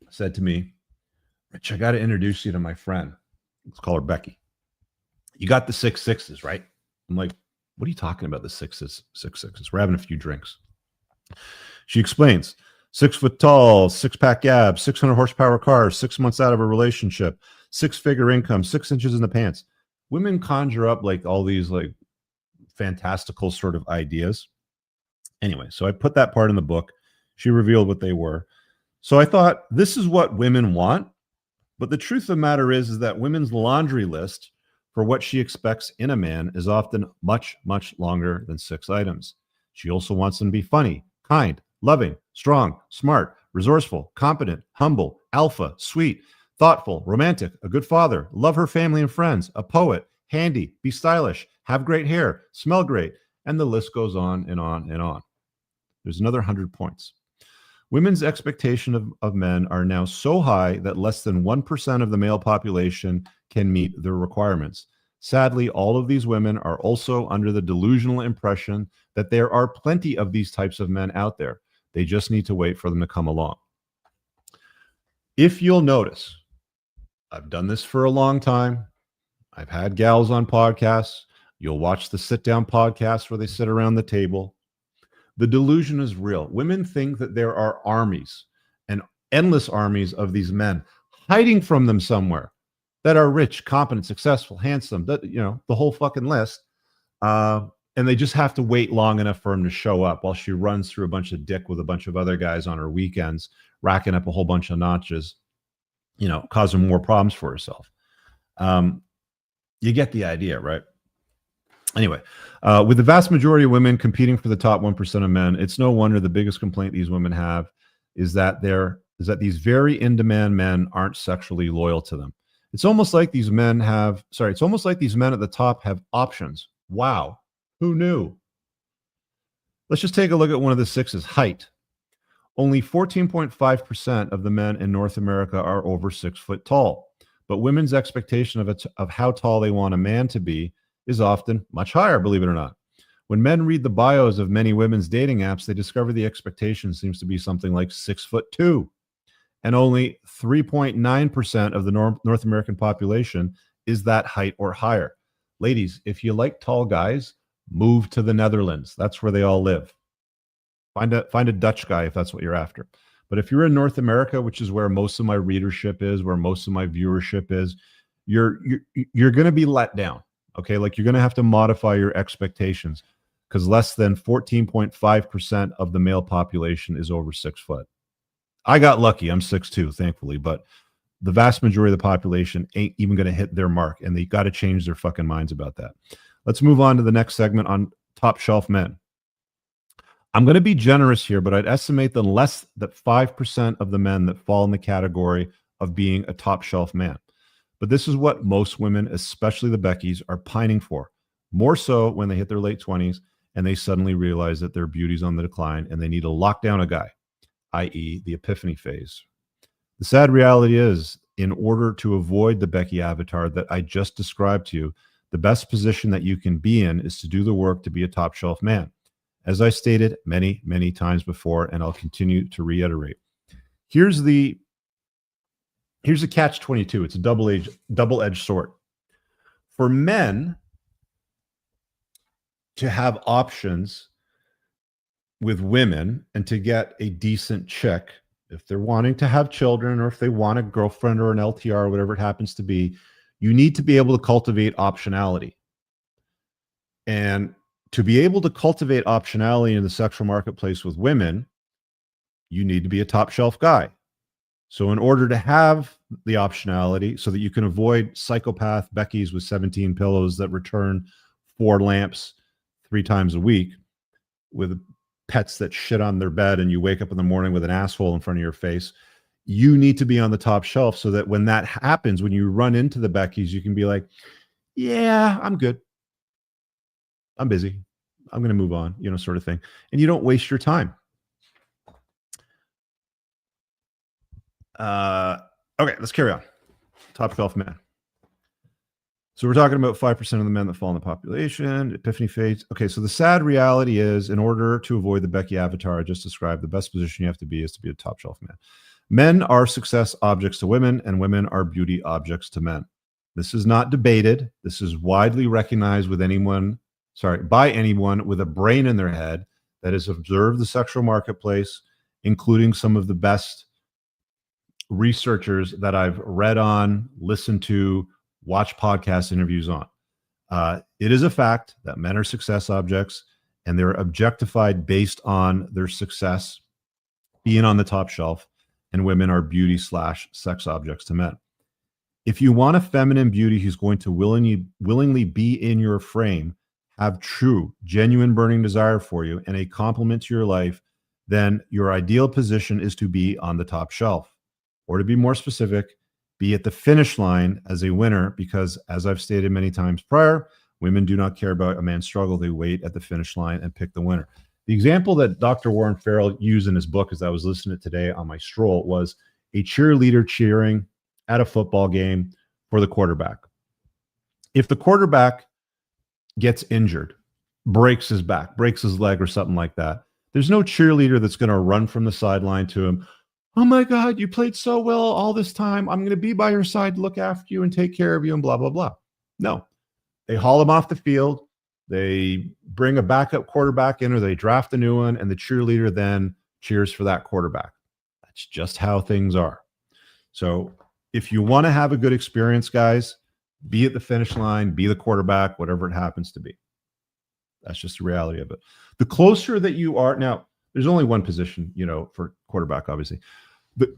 Speaker 1: said to me, Rich, I got to introduce you to my friend. Let's call her Becky. You got the 6 6s, right? I'm like, what are you talking about, the 6 6s? We're having a few drinks. She explains, 6 foot tall, 6-pack abs, 600 horsepower car, 6 months out of a relationship, 6-figure income, 6 inches in the pants. Women conjure up like all these like fantastical sort of ideas. Anyway, so I put that part in the book. She revealed what they were. So I thought, this is what women want. But the truth of the matter is that women's laundry list for what she expects in a man is often much, much longer than 6 items. She also wants them to be funny, kind, loving, strong, smart, resourceful, competent, humble, alpha, sweet, thoughtful, romantic, a good father, love her family and friends, a poet, handy, be stylish, have great hair, smell great, and the list goes on and on and on. There's another 100 points. Women's expectation of men are now so high that less than 1% of the male population can meet their requirements. Sadly, all of these women are also under the delusional impression that there are plenty of these types of men out there. They just need to wait for them to come along. If you'll notice, I've done this for a long time. I've had gals on podcasts. You'll watch the sit-down podcasts where they sit around the table. The delusion is real. Women think that there are armies and endless armies of these men hiding from them somewhere, that are rich, competent, successful, handsome, that, the whole fucking list. And they just have to wait long enough for him to show up while she runs through a bunch of dick with a bunch of other guys on her weekends, racking up a whole bunch of notches, causing more problems for herself. You get the idea, right? Anyway, with the vast majority of women competing for the top 1% of men, it's no wonder the biggest complaint these women have is that these very in-demand men aren't sexually loyal to them. It's almost like these men at the top have options. Wow. Who knew? Let's just take a look at one of the sixes, height. Only 14.5% of the men in North America are over 6 foot tall, but women's expectation of how tall they want a man to be is often much higher, believe it or not. When men read the bios of many women's dating apps, they discover the expectation seems to be something like 6'2", and only 3.9% of the North American population is that height or higher. Ladies, if you like tall guys, move to the Netherlands. That's where they all live. Find a Dutch guy if that's what you're after. But if you're in North America, which is where most of my readership is, where most of my viewership is, you're going to be let down. Okay, like you're going to have to modify your expectations because less than 14.5% of the male population is over 6 foot. I got lucky. I'm 6'2", thankfully, but the vast majority of the population ain't even going to hit their mark, and they got to change their fucking minds about that. Let's move on to the next segment on top shelf men. I'm going to be generous here, but I'd estimate that 5% of the men that fall in the category of being a top shelf man. But this is what most women, especially the Beckys, are pining for. More so when they hit their late 20s and they suddenly realize that their beauty's on the decline and they need to lock down a guy, i.e. the epiphany phase. The sad reality is, in order to avoid the Becky avatar that I just described to you, the best position that you can be in is to do the work to be a top shelf man. As I stated many, many times before, and I'll continue to reiterate. Here's the catch-22. It's a double-edged sword. For men to have options with women and to get a decent chick, if they're wanting to have children or if they want a girlfriend or an LTR or whatever it happens to be, you need to be able to cultivate optionality. And to be able to cultivate optionality in the sexual marketplace with women, you need to be a top shelf guy. So in order to have the optionality so that you can avoid psychopath Becky's with 17 pillows that return 4 lamps 3 times a week, with pets that shit on their bed and you wake up in the morning with an asshole in front of your face, you need to be on the top shelf so that when that happens, when you run into the Becky's, you can be like, yeah, I'm good. I'm busy. I'm going to move on, sort of thing. And you don't waste your time. Okay, let's carry on. Top shelf men. So we're talking about 5% of the men that fall in the population, epiphany phase. Okay, so the sad reality is, in order to avoid the Becky avatar I just described, the best position you have to be is to be a top shelf man. Men are success objects to women, and women are beauty objects to men. This is not debated. This is widely recognized by anyone with a brain in their head that has observed the sexual marketplace, including some of the best researchers that I've read on, listened to, watch podcast interviews on. It is a fact that men are success objects and they're objectified based on their success being on the top shelf, and women are beauty/sex objects to men. If you want a feminine beauty who's going to willingly be in your frame, have true, genuine burning desire for you, and a complement to your life, then your ideal position is to be on the top shelf. Or to be more specific, be at the finish line as a winner, because as I've stated many times prior, women do not care about a man's struggle. They wait at the finish line and pick the winner. The example that Dr. Warren Farrell used in his book, as I was listening to today on my stroll, was a cheerleader cheering at a football game for the quarterback. If the quarterback gets injured, breaks his back, breaks his leg or something like that, there's no cheerleader that's going to run from the sideline to him. Oh my God, you played so well all this time. I'm going to be by your side to look after you and take care of you and blah, blah, blah. No, they haul him off the field. They bring a backup quarterback in, or they draft a new one, and the cheerleader then cheers for that quarterback. That's just how things are. So if you want to have a good experience, guys, be at the finish line, be the quarterback, whatever it happens to be. That's just the reality of it. The closer that you are now, there's only one position, for quarterback, obviously.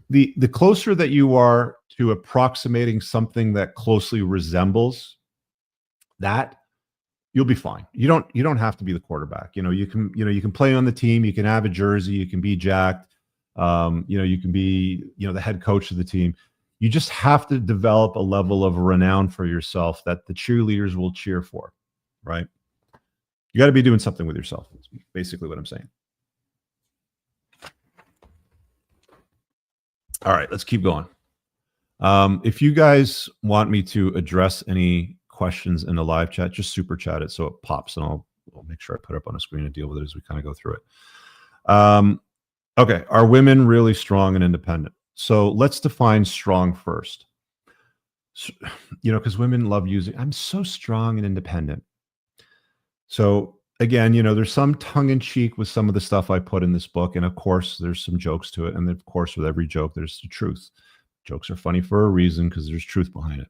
Speaker 1: The closer that you are to approximating something that closely resembles that, you'll be fine. You don't have to be the quarterback. You can play on the team, you can have a jersey, you can be jacked, you can be, the head coach of the team. You just have to develop a level of renown for yourself that the cheerleaders will cheer for, right? You got to be doing something with yourself. That's basically what I'm saying. All right, let's keep going. If you guys want me to address any questions in the live chat, just super chat it so it pops, and I'll make sure I put it up on a screen and deal with it as we kind of go through it. Okay, are women really strong and independent? So let's define strong first. Because women love using, I'm so strong and independent. So again, there's some tongue-in-cheek with some of the stuff I put in this book, and of course there's some jokes to it, and of course with every joke there's the truth. Jokes are funny for a reason because there's truth behind it.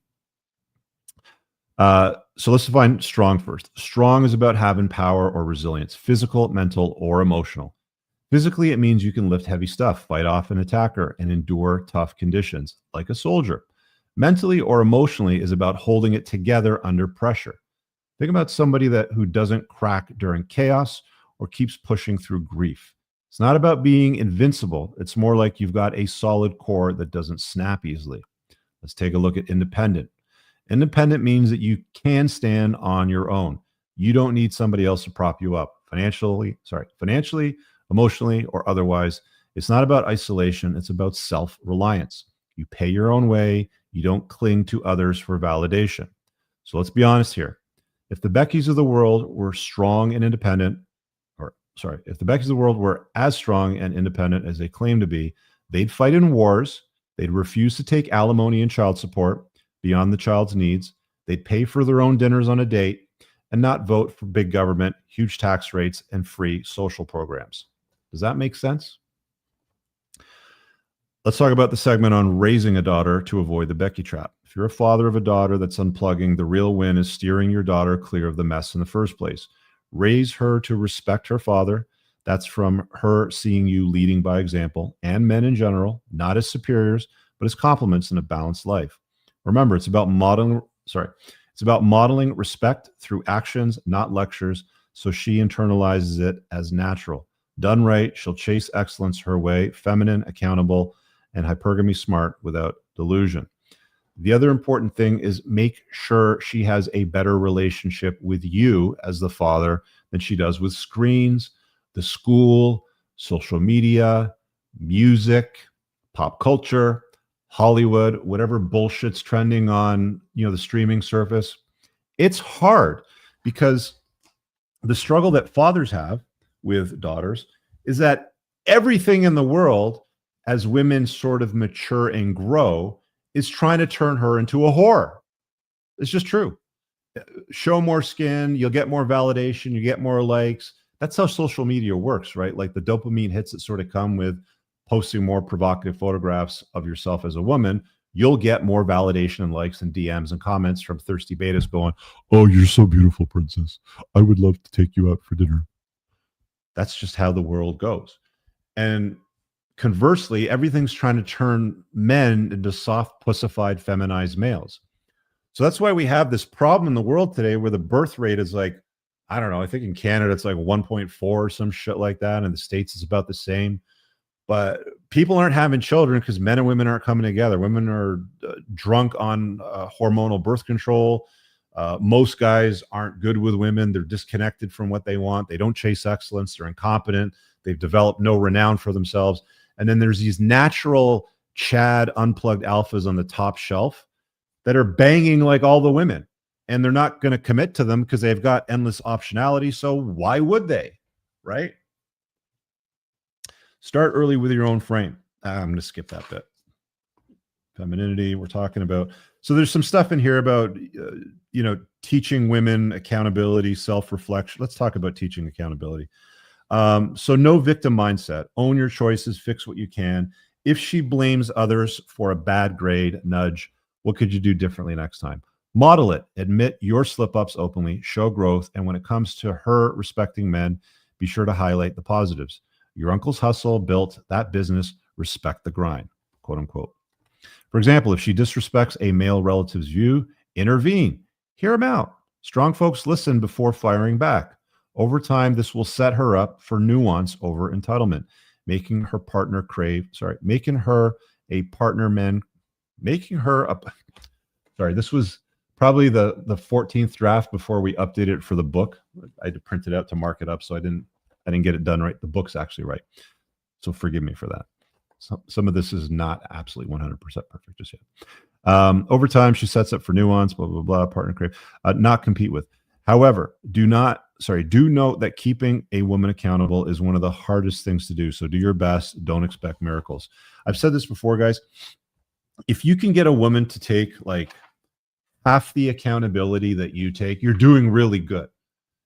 Speaker 1: So let's define strong first. Strong is about having power or resilience, physical, mental, or emotional. Physically, it means you can lift heavy stuff, fight off an attacker, and endure tough conditions like a soldier. Mentally or emotionally is about holding it together under pressure. Think about somebody who doesn't crack during chaos or keeps pushing through grief. It's not about being invincible. It's more like you've got a solid core that doesn't snap easily. Let's take a look at independent. Independent means that you can stand on your own. You don't need somebody else to prop you up financially, emotionally, or otherwise. It's not about isolation. It's about self-reliance. You pay your own way. You don't cling to others for validation. So let's be honest here. If the Beckys of the world were strong and independent, if the Beckys of the world were as strong and independent as they claim to be, they'd fight in wars. They'd refuse to take alimony and child support beyond the child's needs. They'd pay for their own dinners on a date and not vote for big government, huge tax rates, and free social programs. Does that make sense? Let's talk about the segment on raising a daughter to avoid the Becky trap. If you're a father of a daughter that's unplugging, the real win is steering your daughter clear of the mess in the first place. Raise her to respect her father. That's from her seeing you leading by example, and men in general, not as superiors, but as complements in a balanced life. Remember, it's about modeling respect through actions, not lectures, so she internalizes it as natural. Done right, she'll chase excellence her way, feminine, accountable, and hypergamy smart without delusion. The other important thing is make sure she has a better relationship with you as the father than she does with screens, the school, social media, music, pop culture, Hollywood, whatever bullshit's trending on, the streaming surface. It's hard because the struggle that fathers have with daughters is that everything in the world, as women sort of mature and grow, is trying to turn her into a whore. It's just true. Show more skin, you'll get more validation, you get more likes. That's how social media works, right? Like the dopamine hits that sort of come with posting more provocative photographs of yourself as a woman. You'll get more validation and likes and DMs and comments from thirsty betas going, "Oh, you're so beautiful, princess. I would love to take you out for dinner." That's just how the world goes. And conversely, everything's trying to turn men into soft, pussified, feminized males. So that's why we have this problem in the world today where the birth rate is like, I don't know, I think in Canada it's like 1.4 or some shit like that. And in the States it's about the same. But people aren't having children because men and women aren't coming together. Women are drunk on hormonal birth control. Most guys aren't good with women. They're disconnected from what they want. They don't chase excellence. They're incompetent. They've developed no renown for themselves. And then there's these natural Chad unplugged alphas on the top shelf that are banging like all the women. And they're not going to commit to them because they've got endless optionality. So why would they? Right? Start early with your own frame. I'm going to skip that bit. Femininity, we're talking about. So there's some stuff in here about, teaching women accountability, self-reflection. Let's talk about teaching accountability. So no victim mindset. Own your choices, fix what you can, If she blames others for a bad grade, nudge, what could you do differently next time? Model it. Admit your slip-ups openly, show growth, and when it comes to her respecting men, be sure to highlight the positives. Your uncle's hustle built that business. Respect the grind, quote unquote. For example, if she disrespects a male relative's view, intervene. Hear him out. Strong folks listen before firing back. Over time, this will set her up for nuance over entitlement, making her a partner man, making her a, sorry, this was probably the 14th draft before we updated it for the book. I had to print it out to mark it up, so I didn't get it done right. The book's actually right. So forgive me for that. Some of this is not absolutely 100% perfect just yet. Over time, she sets up for nuance, blah, blah, blah, partner crave, not compete with. However, do note that keeping a woman accountable is one of the hardest things to do. So do your best. Don't expect miracles. I've said this before, guys. If you can get a woman to take like half the accountability that you take, you're doing really good.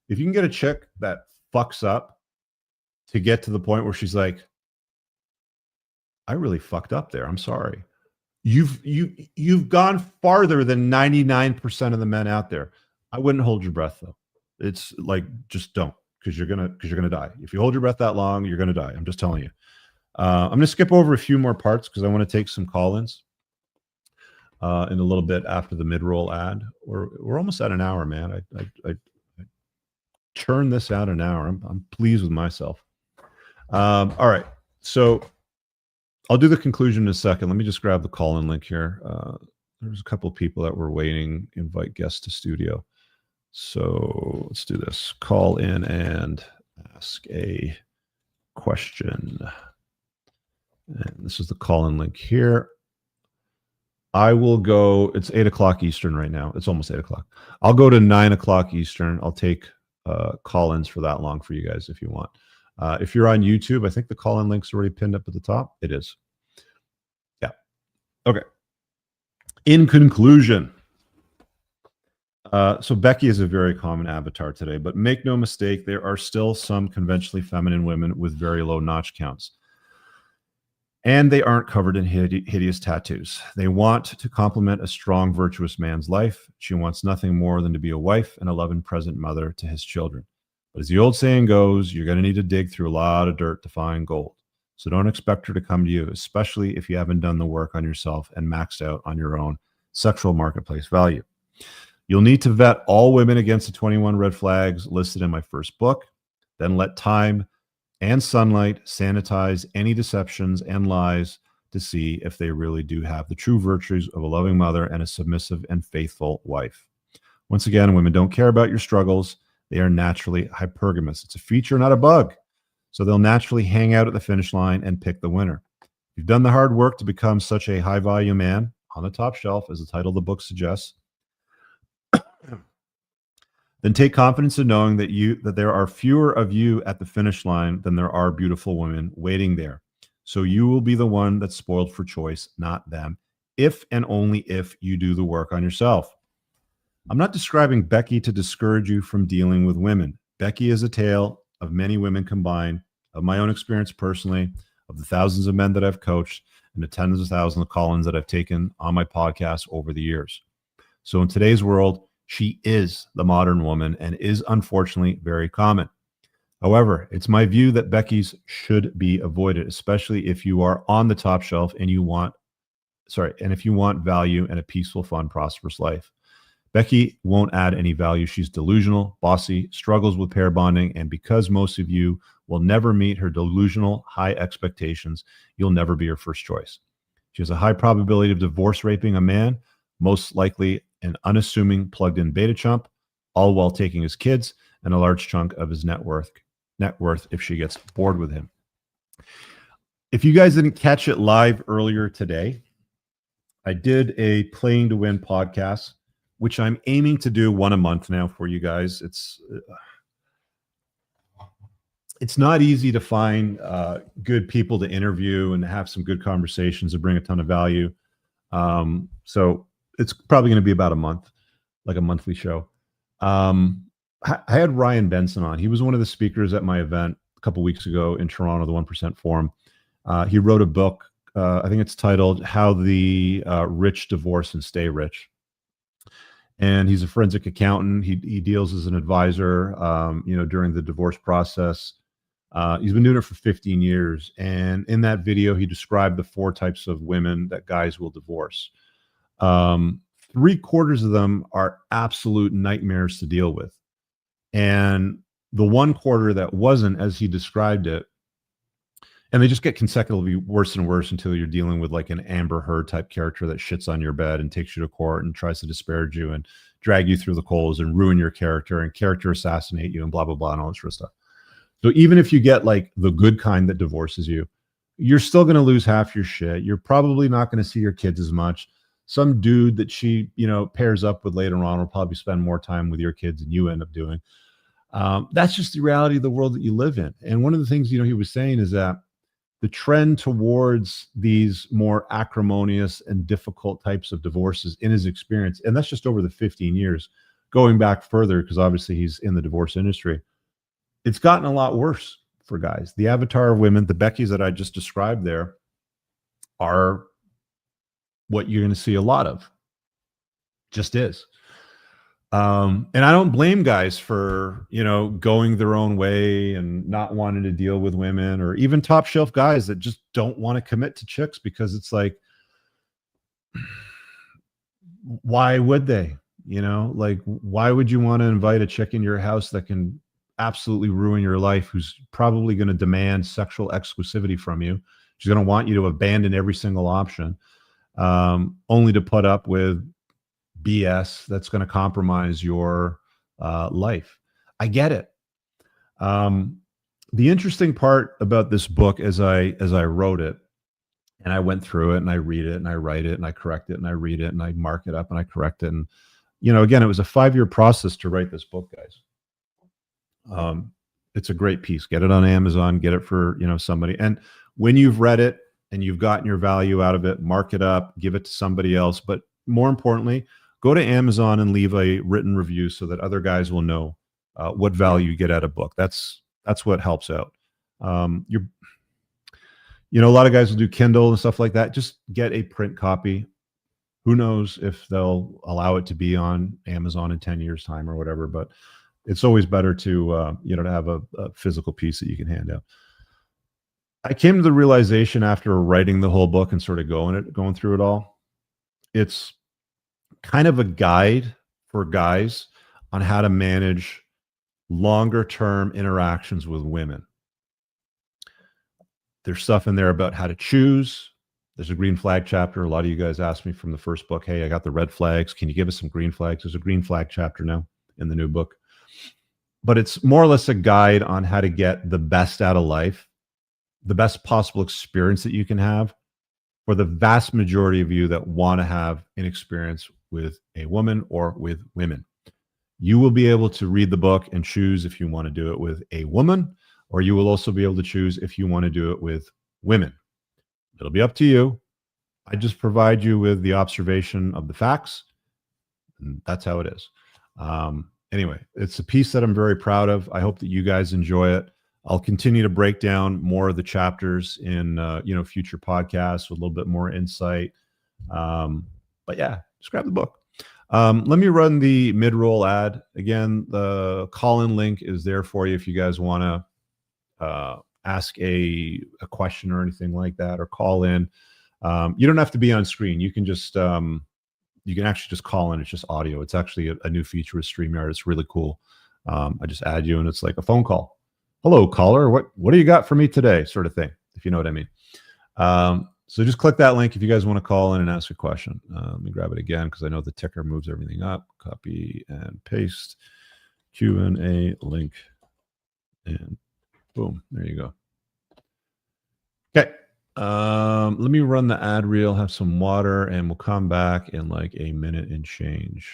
Speaker 1: If you can get a chick that fucks up to get to the point where she's like, I really fucked up there. I'm sorry. You've gone farther than 99% of the men out there. I wouldn't hold your breath though. It's like, just don't, because you're gonna die. If you hold your breath that long, you're gonna die. I'm just telling you. I'm gonna skip over a few more parts because I want to take some call-ins in a little bit after the mid-roll ad. We're almost at an hour, man. I churned this out an hour. I'm pleased with myself. All right, so I'll do the conclusion in a second. Let me just grab the call-in link here. There's a couple of people that were waiting. Invite guests to studio. So let's do this. Call in and ask a question. And this is the call-in link here. I will go, it's 8 o'clock Eastern right now. It's almost 8 o'clock. I'll go to 9 o'clock Eastern. I'll take call-ins for that long for you guys if you want. If you're on YouTube, I think the call-in link's already pinned up at the top. It is. Yeah. Okay. In conclusion, so Becky is a very common avatar today, but make no mistake, there are still some conventionally feminine women with very low notch counts. And they aren't covered in hideous tattoos. They want to complement a strong, virtuous man's life. She wants nothing more than to be a wife and a loving present mother to his children. But as the old saying goes, you're going to need to dig through a lot of dirt to find gold. So don't expect her to come to you, especially if you haven't done the work on yourself and maxed out on your own sexual marketplace value. You'll need to vet all women against the 21 red flags listed in my first book, then let time and sunlight sanitize any deceptions and lies to see if they really do have the true virtues of a loving mother and a submissive and faithful wife. Once again, women don't care about your struggles. They are naturally hypergamous. It's a feature, not a bug. So they'll naturally hang out at the finish line and pick the winner. You've done the hard work to become such a high-value man on the top shelf, as the title of the book suggests. Then take confidence in knowing that there are fewer of you at the finish line than there are beautiful women waiting there. So you will be the one that's spoiled for choice, not them, if and only if you do the work on yourself. I'm not describing Becky to discourage you from dealing with women. Becky is a tale of many women combined, of my own experience personally, of the thousands of men that I've coached, and the tens of thousands of call-ins that I've taken on my podcast over the years. So in today's world, she is the modern woman and is unfortunately very common. However, it's my view that Becky's should be avoided, especially if you are on the top shelf and if you want value and a peaceful, fun, prosperous life. Becky won't add any value. She's delusional, bossy, struggles with pair bonding, and because most of you will never meet her delusional high expectations, you'll never be her first choice. She has a high probability of divorce raping a man, most likely an unassuming plugged-in beta chump, all while taking his kids and a large chunk of his net worth if she gets bored with him. If you guys didn't catch it live earlier today, I did a Playing to Win podcast, which I'm aiming to do one a month now for you guys. It's not easy to find good people to interview and have some good conversations that bring a ton of value. So it's probably going to be about a month, like a monthly show. I had Ryan Benson on. He was one of the speakers at my event a couple weeks ago in Toronto, the 1% Forum. He wrote a book I think it's titled "How the Rich Divorce and Stay Rich." And he's a forensic accountant. He deals as an advisor, during the divorce process. He's been doing it for 15 years. And in that video, he described the 4 types of women that guys will divorce. 3/4 of them are absolute nightmares to deal with. And the 1/4 that wasn't, as he described it, and they just get consecutively worse and worse until you're dealing with like an Amber Heard type character that shits on your bed and takes you to court and tries to disparage you and drag you through the coals and ruin your character and character assassinate you and blah, blah, blah, and all this sort of stuff. So even if you get like the good kind that divorces you, you're still going to lose half your shit. You're probably not going to see your kids as much. Some dude that she, pairs up with later on will probably spend more time with your kids than you end up doing. That's just the reality of the world that you live in. And one of the things, he was saying is that the trend towards these more acrimonious and difficult types of divorces in his experience, and that's just over the 15 years, going back further, because obviously he's in the divorce industry, it's gotten a lot worse for guys. The avatar of women, the Beckys that I just described there, are what you're going to see a lot of. Just is. And I don't blame guys for, going their own way and not wanting to deal with women, or even top shelf guys that just don't want to commit to chicks, because it's like, why would they? Like, why would you want to invite a chick in your house that can absolutely ruin your life, who's probably going to demand sexual exclusivity from you? She's going to want you to abandon every single option, only to put up with BS that's going to compromise your life. I get it. The interesting part about this book, as I wrote it, and I went through it and I read it and I write it and I correct it and I read it and I mark it up and I correct it. And, again, it was a 5-year process to write this book, guys. It's a great piece. Get it on Amazon, get it for, somebody. And when you've read it and you've gotten your value out of it, mark it up, give it to somebody else. But more importantly, go to Amazon and leave a written review so that other guys will know what value you get out of a book. That's what helps out. A lot of guys will do Kindle and stuff like that. Just get a print copy. Who knows if they'll allow it to be on Amazon in 10 years time or whatever, but it's always better to, to have a physical piece that you can hand out. I came to the realization after writing the whole book and sort of going through it all, it's kind of a guide for guys on how to manage longer term interactions with women. There's stuff in there about how to choose. There's a green flag chapter. A lot of you guys asked me from the first book, hey, I got the red flags. Can you give us some green flags? There's a green flag chapter now in the new book. But it's more or less a guide on how to get the best out of life, the best possible experience that you can have for the vast majority of you that want to have an experience with a woman or with women. You will be able to read the book and choose if you want to do it with a woman, or you will also be able to choose if you want to do it with women. It'll be up to you. I just provide you with the observation of the facts, and that's how it is. Anyway, it's a piece that I'm very proud of. I hope that you guys enjoy it. I'll continue to break down more of the chapters in future podcasts with a little bit more insight. But yeah, just grab the book. Let me run the mid-roll ad again. The call-in link is there for you if you guys want to ask a question or anything like that, or call in. You don't have to be on screen. You can just you can actually just call in. It's just audio. It's actually a new feature with StreamYard. It's really cool. I just add you and it's like a phone call. Hello, caller. What do you got for me today? Sort of thing, if you know what I mean. So just click that link if you guys want to call in and ask a question. Let me grab it again because I know the ticker moves everything up. Copy and paste. Q&A link. And boom, there you go. Okay. Let me run the ad reel, have some water, and we'll come back in like a minute and change.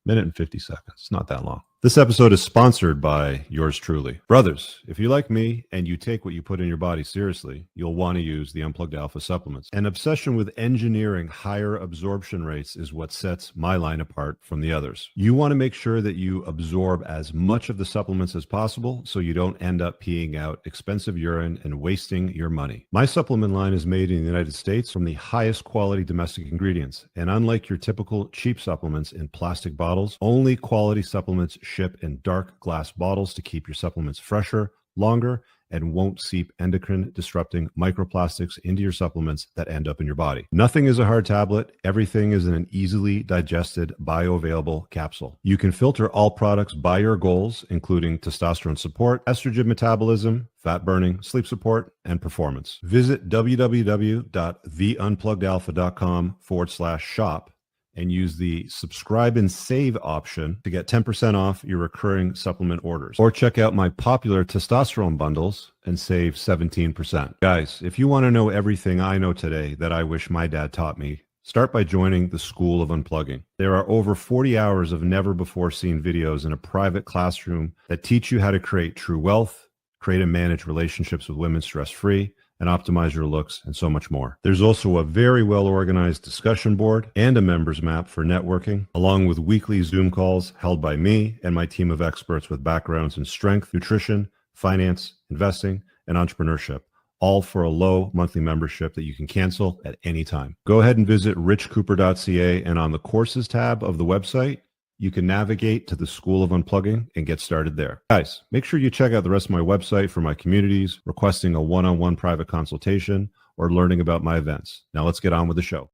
Speaker 1: Minute and 50 seconds. Not that long. This episode is sponsored by yours truly. Brothers, if you like me and you take what you put in your body seriously, you'll want to use the Unplugged Alpha supplements. An obsession with engineering higher absorption rates is what sets my line apart from the others. You want to make sure that you absorb as much of the supplements as possible so you don't end up peeing out expensive urine and wasting your money. My supplement line is made in the United States from the highest quality domestic ingredients, and unlike your typical cheap supplements in plastic bottles, only quality supplements ship in dark glass bottles to keep your supplements fresher, longer, and won't seep endocrine disrupting microplastics into your supplements that end up in your body. Nothing is a hard tablet. Everything is in an easily digested, bioavailable capsule. You can filter all products by your goals, including testosterone support, estrogen metabolism, fat burning, sleep support, and performance. Visit www.theunpluggedalpha.com/shop and use the subscribe and save option to get 10% off your recurring supplement orders. Or check out my popular testosterone bundles and save 17%. Guys, if you want to know everything I know today that I wish my dad taught me, start by joining the School of Unplugging. There are over 40 hours of never-before-seen videos in a private classroom that teach you how to create true wealth, create and manage relationships with women stress-free, and optimize your looks, and so much more. There's also a very well-organized discussion board and a members map for networking, along with weekly Zoom calls held by me and my team of experts with backgrounds in strength, nutrition, finance, investing, and entrepreneurship, all for a low monthly membership that you can cancel at any time. Go ahead and visit richcooper.ca, and on the courses tab of the website, you can navigate to the School of Unplugging and get started there. Guys, make sure you check out the rest of my website for my communities, requesting a one-on-one private consultation, or learning about my events. Now let's get on with the show.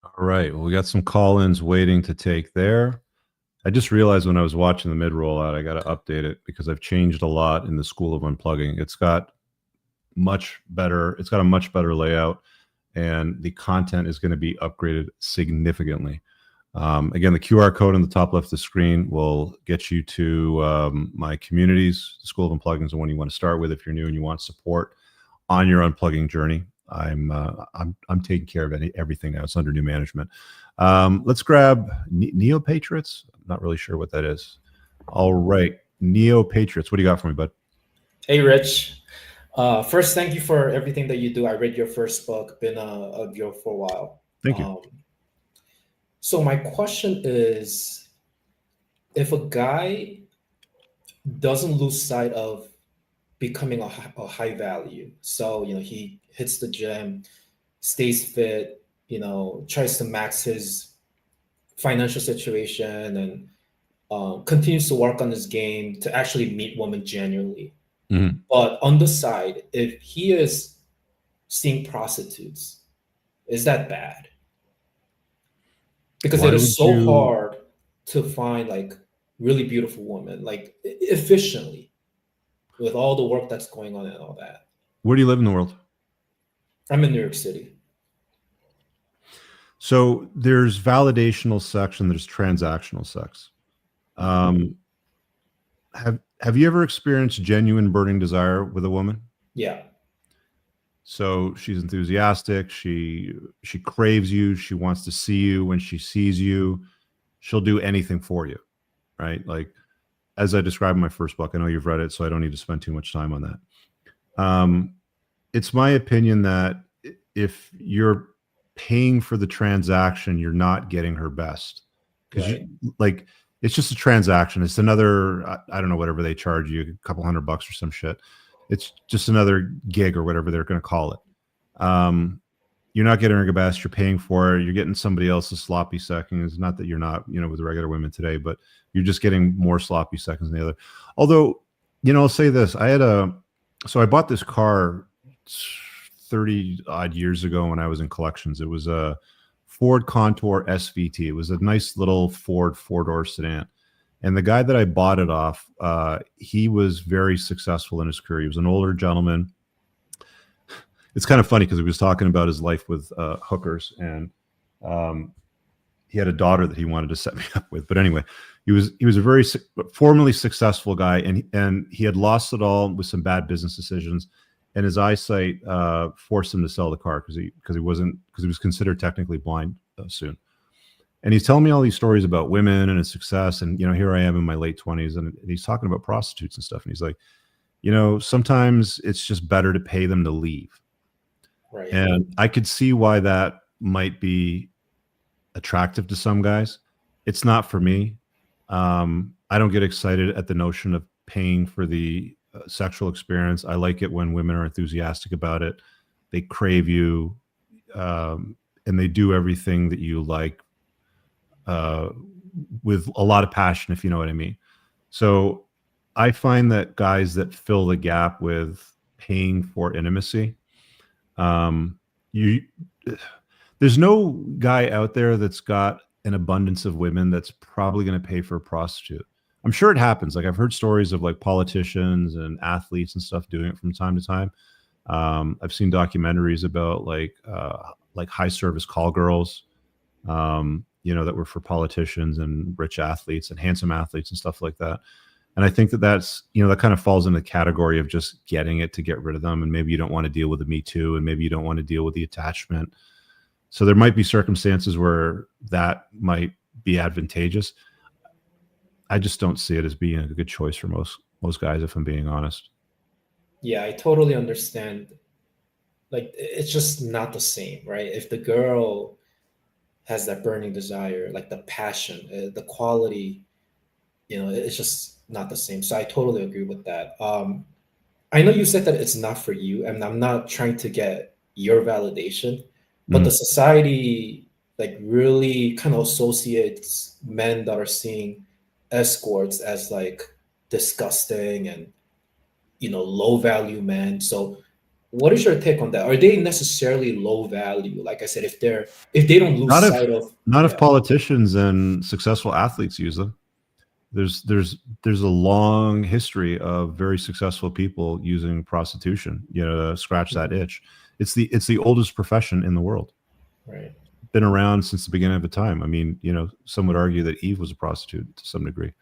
Speaker 1: All right, well, we got some call-ins waiting to take there. I just realized when I was watching the mid-rollout, I got to update it because I've changed a lot in the School of Unplugging. It's got a much better layout, and the content is going to be upgraded significantly. Again, the QR code on the top left of the screen will get you to my communities. The School of Unplugging is the one you want to start with if you're new and you want support on your unplugging journey. I'm taking care of everything now. It's under new management. Let's grab Neo Patriots. I'm not really sure what that is. All right, Neo Patriots. What do you got for me, bud?
Speaker 6: Hey, Rich. First, thank you for everything that you do. I read your first book, been a viewer for a while.
Speaker 1: Thank you.
Speaker 6: So my question is, if a guy doesn't lose sight of becoming a high value, so, he hits the gym, stays fit, tries to max his financial situation and continues to work on his game to actually meet women genuinely.
Speaker 1: Mm-hmm.
Speaker 6: But on the side, if he is seeing prostitutes, is that bad? Because it is so hard to find really beautiful women, efficiently, with all the work that's going on and all that.
Speaker 1: Where do you live in the world?
Speaker 6: I'm in New York City.
Speaker 1: So there's validational sex and there's transactional sex. Have you ever experienced genuine burning desire with a woman?
Speaker 6: Yeah.
Speaker 1: So she's enthusiastic. She craves you. She wants to see you. When she sees you, she'll do anything for you, right? Like, as I described in my first book, I know you've read it, so I don't need to spend too much time on that. It's my opinion that if you're paying for the transaction, you're not getting her best, because
Speaker 6: Right.
Speaker 1: It's just a transaction. It's another, I don't know, whatever they charge you, a couple $100 or some shit. It's just another gig or whatever they're going to call it. You're not getting her best. You're paying for it. You're getting somebody else's sloppy seconds. Not that you're not, with the regular women today, but you're just getting more sloppy seconds than the other. Although, I'll say this. So I bought this car 30 odd years ago when I was in collections. It was a Ford Contour SVT. It was a nice little Ford four-door sedan. And the guy that I bought it off, he was very successful in his career. He was an older gentleman. It's kind of funny because he was talking about his life with hookers, and he had a daughter that he wanted to set me up with. But anyway, he was a very formerly successful guy, and he had lost it all with some bad business decisions, and his eyesight forced him to sell the car because he was considered technically blind soon. And he's telling me all these stories about women and his success. And, here I am in my late 20s, and he's talking about prostitutes and stuff. And he's like, sometimes it's just better to pay them to leave.
Speaker 6: Right.
Speaker 1: And I could see why that might be attractive to some guys. It's not for me. I don't get excited at the notion of paying for the sexual experience. I like it when women are enthusiastic about it. They crave you, and they do everything that you like with a lot of passion, if you know what I mean. So I find that guys that fill the gap with paying for intimacy, there's no guy out there that's got an abundance of women that's probably going to pay for a prostitute. I'm sure it happens. Like, I've heard stories of like politicians and athletes and stuff doing it from time to time. I've seen documentaries about like high service call girls, that were for politicians and rich athletes and handsome athletes and stuff like that. And I think that that's, that kind of falls in the category of just getting it to get rid of them. And maybe you don't want to deal with the Me Too, and maybe you don't want to deal with the attachment. So there might be circumstances where that might be advantageous. I just don't see it as being a good choice for most guys, if I'm being honest.
Speaker 6: Yeah, I totally understand. Like, it's just not the same, right? If the girl has that burning desire, like the passion, the quality, it's just not the same. So I totally agree with that. I know you said that it's not for you, and I'm not trying to get your validation, but the society like really kind of associates men that are seeing escorts as like disgusting and low value men. So what is your take on that? Are they necessarily low value? Like I said, if they don't lose sight of,
Speaker 1: not if politicians and successful athletes use them. There's a long history of very successful people using prostitution, to scratch that itch. It's the oldest profession in the world.
Speaker 6: Right.
Speaker 1: Been around since the beginning of the time. I mean, some would argue that Eve was a prostitute to some degree.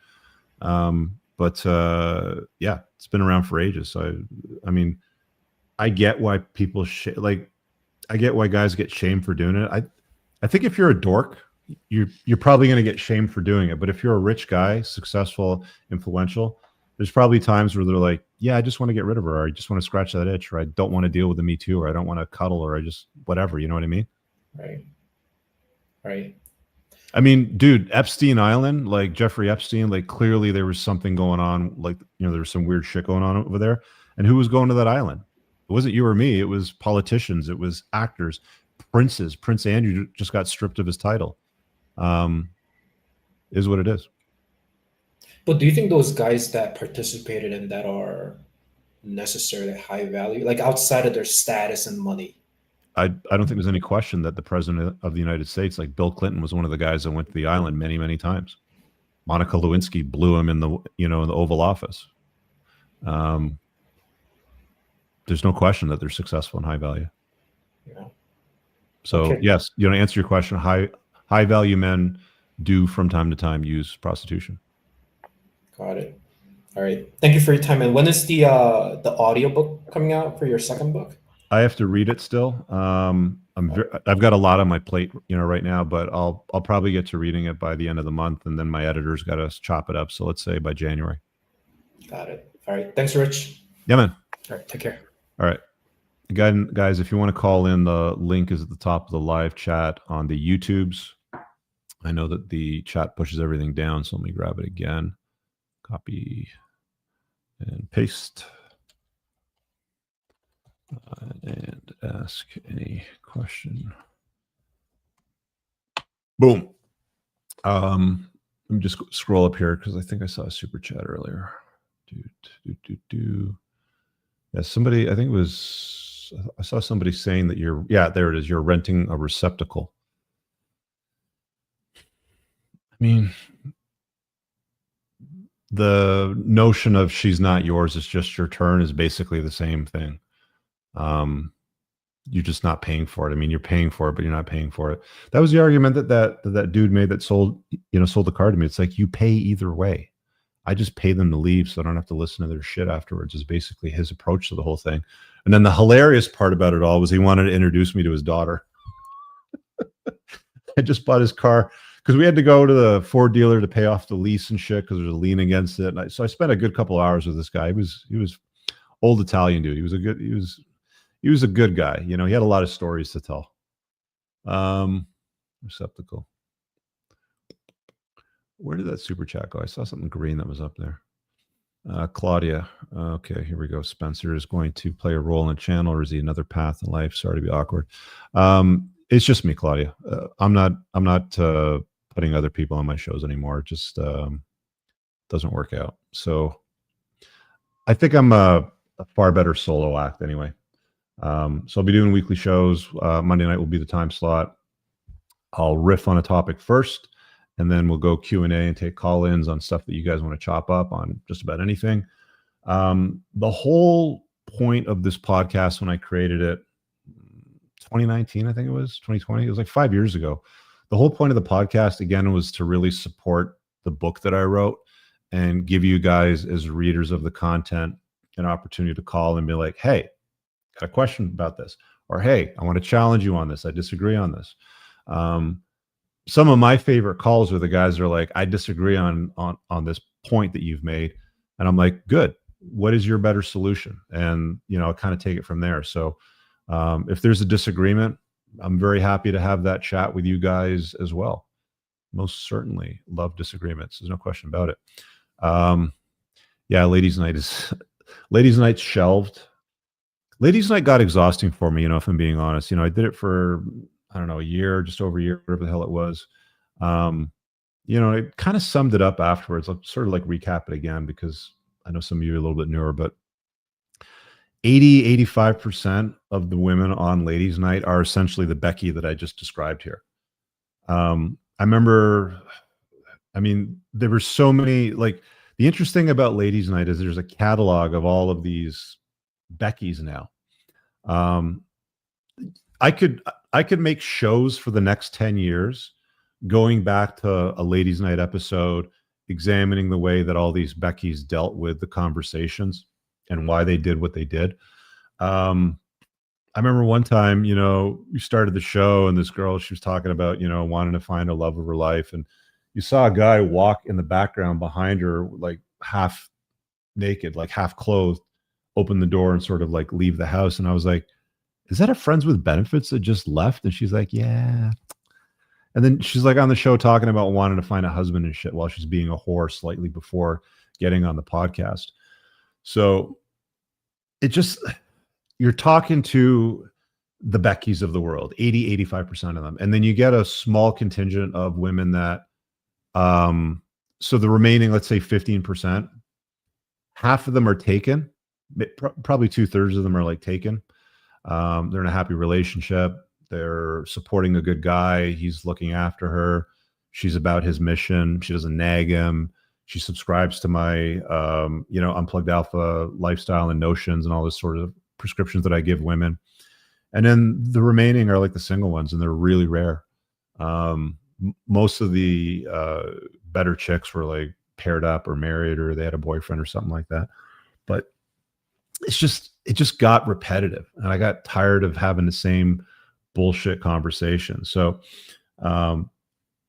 Speaker 1: But yeah, it's been around for ages. So I mean, I get why people I get why guys get shamed for doing it. I think if you're a dork, you're probably going to get shamed for doing it. But if you're a rich guy, successful, influential, there's probably times where they're like, yeah, I just want to get rid of her, or I just want to scratch that itch, or I don't want to deal with the Me Too, or I don't want to cuddle, or I just whatever. You know what I mean?
Speaker 6: Right. Right.
Speaker 1: I mean, dude, Epstein Island, like Jeffrey Epstein, like clearly there was something going on. Like, there was some weird shit going on over there. And who was going to that island? It wasn't you or me. It was politicians. It was actors, princes. Prince Andrew just got stripped of his title. Is what it is.
Speaker 6: But do you think those guys that participated in that are necessarily high value, like outside of their status and money?
Speaker 1: I don't think there's any question that the president of the United States, like Bill Clinton, was one of the guys that went to the island many, many times. Monica Lewinsky blew him in the Oval Office. There's no question that they're successful and high value.
Speaker 6: Yeah.
Speaker 1: So
Speaker 6: Okay.
Speaker 1: yes, to answer your question, high value men do from time to time use prostitution.
Speaker 6: Got it. All right. Thank you for your time. And when is the audiobook coming out for your second book?
Speaker 1: I have to read it still. I've got a lot on my plate, right now, but I'll probably get to reading it by the end of the month, and then my editor's got to chop it up. So let's say by January.
Speaker 6: Got it. All right. Thanks, Rich.
Speaker 1: Yeah, man.
Speaker 6: All right. Take care.
Speaker 1: All right. Again, guys, if you want to call in, the link is at the top of the live chat on the YouTubes. I know that the chat pushes everything down, so let me grab it again. Copy and paste. And ask any question. Boom. Let me just scroll up here because I think I saw a super chat earlier. Yeah, somebody, I think it was, I saw somebody saying that there it is, you're renting a receptacle. I mean, the notion of she's not yours, it's just your turn is basically the same thing. You're just not paying for it. I mean, you're paying for it, but you're not paying for it. That was the argument that dude made that sold the car to me. It's like, you pay either way. I just pay them to leave so I don't have to listen to their shit afterwards, is basically his approach to the whole thing. And then the hilarious part about it all was he wanted to introduce me to his daughter. I just bought his car we had to go to the Ford dealer to pay off the lease and shit because there's a lien against it. And so I spent a good couple hours with this guy. He was old Italian dude. He was a good guy. You know, he had a lot of stories to tell. Receptacle. Where did that super chat go? I saw something green that was up there. Claudia. Okay, here we go. Spencer is going to play a role in the channel, or is he another path in life? Sorry to be awkward. It's just me, Claudia. I'm not putting other people on my shows anymore. It just doesn't work out. So I think I'm a far better solo act anyway. So I'll be doing weekly shows. Monday night will be the time slot. I'll riff on a topic first, and then we'll go Q&A and take call-ins on stuff that you guys want to chop up on, just about anything. The whole point of this podcast when I created it, 2019, I think it was 2020. It was like 5 years ago. The whole point of the podcast, again, was to really support the book that I wrote and give you guys, as readers of the content, an opportunity to call and be like, hey, got a question about this. Or, hey, I want to challenge you on this. I disagree on this. Some of my favorite calls are the guys that are like, I disagree on this point that you've made. And I'm like, good. What is your better solution? And, you know, kind of take it from there. So if there's a disagreement, I'm very happy to have that chat with you guys as well. Most certainly love disagreements. There's no question about it. Yeah, ladies' night's shelved. Ladies' night got exhausting for me, you know, if I'm being honest. You know, I did it for, I don't know, a year, just over a year, whatever the hell it was. You know, it kind of summed it up afterwards. I'll sort of like recap it again because I know some of you are a little bit newer, but 85% of the women on ladies' night are essentially the Becky that I just described here. I remember, I mean, there were so many, like, the interesting about ladies' night is there's a catalog of all of these Beckys now. I could make shows for the next 10 years going back to a ladies' night episode, examining the way that all these Beckys dealt with the conversations and why they did what they did. I remember one time, you know, we started the show and this girl, she was talking about, you know, wanting to find a love of her life. And you saw a guy walk in the background behind her, like half naked, like half clothed, open the door and sort of like leave the house. And I was like, is that a friends with benefits that just left? And she's like, yeah. And then she's like on the show talking about wanting to find a husband and shit while she's being a whore slightly before getting on the podcast. So it just, you're talking to the Beckys of the world, 85% of them. And then you get a small contingent of women that, so the remaining, let's say 15%, half of them are taken. Probably 2/3 of them are like taken. They're in a happy relationship. They're supporting a good guy. He's looking after her. She's about his mission. She doesn't nag him. She subscribes to my, you know, Unplugged Alpha lifestyle and notions and all this sort of prescriptions that I give women. And then the remaining are like the single ones, and they're really rare. Most of the better chicks were like paired up or married, or they had a boyfriend or something like that. But it just got repetitive, and I got tired of having the same bullshit conversation. So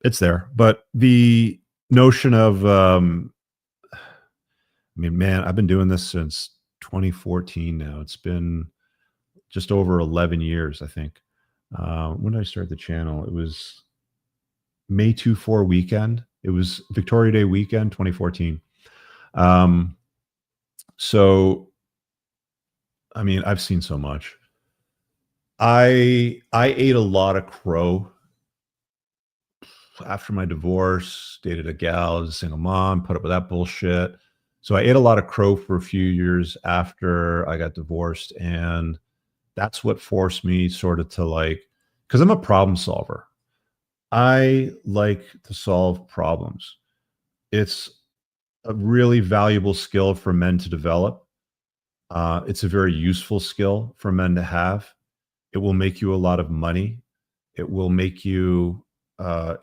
Speaker 1: it's there. But the notion of, I mean, man, I've been doing this since 2014 now. It's been just over 11 years, I think. When did I start the channel? It was May 24 weekend. It was Victoria Day weekend, 2014. So, I mean, I've seen so much. I ate a lot of crow after my divorce, dated a gal as a single mom, put up with that bullshit. So I ate a lot of crow for a few years after I got divorced. And that's what forced me sort of to like, because I'm a problem solver. I like to solve problems. It's a really valuable skill for men to develop. It's a very useful skill for men to have. It will make you a lot of money. It will make you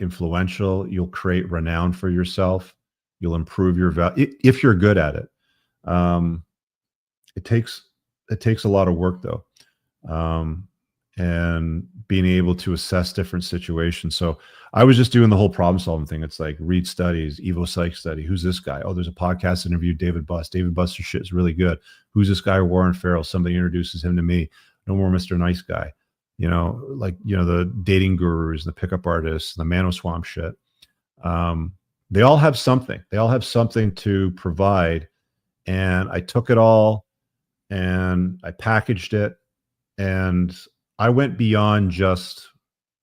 Speaker 1: influential. You'll create renown for yourself. You'll improve your value if you're good at it. It takes a lot of work though. and being able to assess different situations. So I was just doing the whole problem solving thing. It's like read studies, Evo Psych study. Who's this guy? Oh, there's a podcast interview, David Buss. David Buster's shit is really good. Who's this guy? Warren Farrell. Somebody introduces him to me. No more Mr. Nice Guy. You know, like, you know, the dating gurus, the pickup artists, the Mano Swamp shit. They all have something. They all have something to provide. And I took it all and I packaged it, and I went beyond just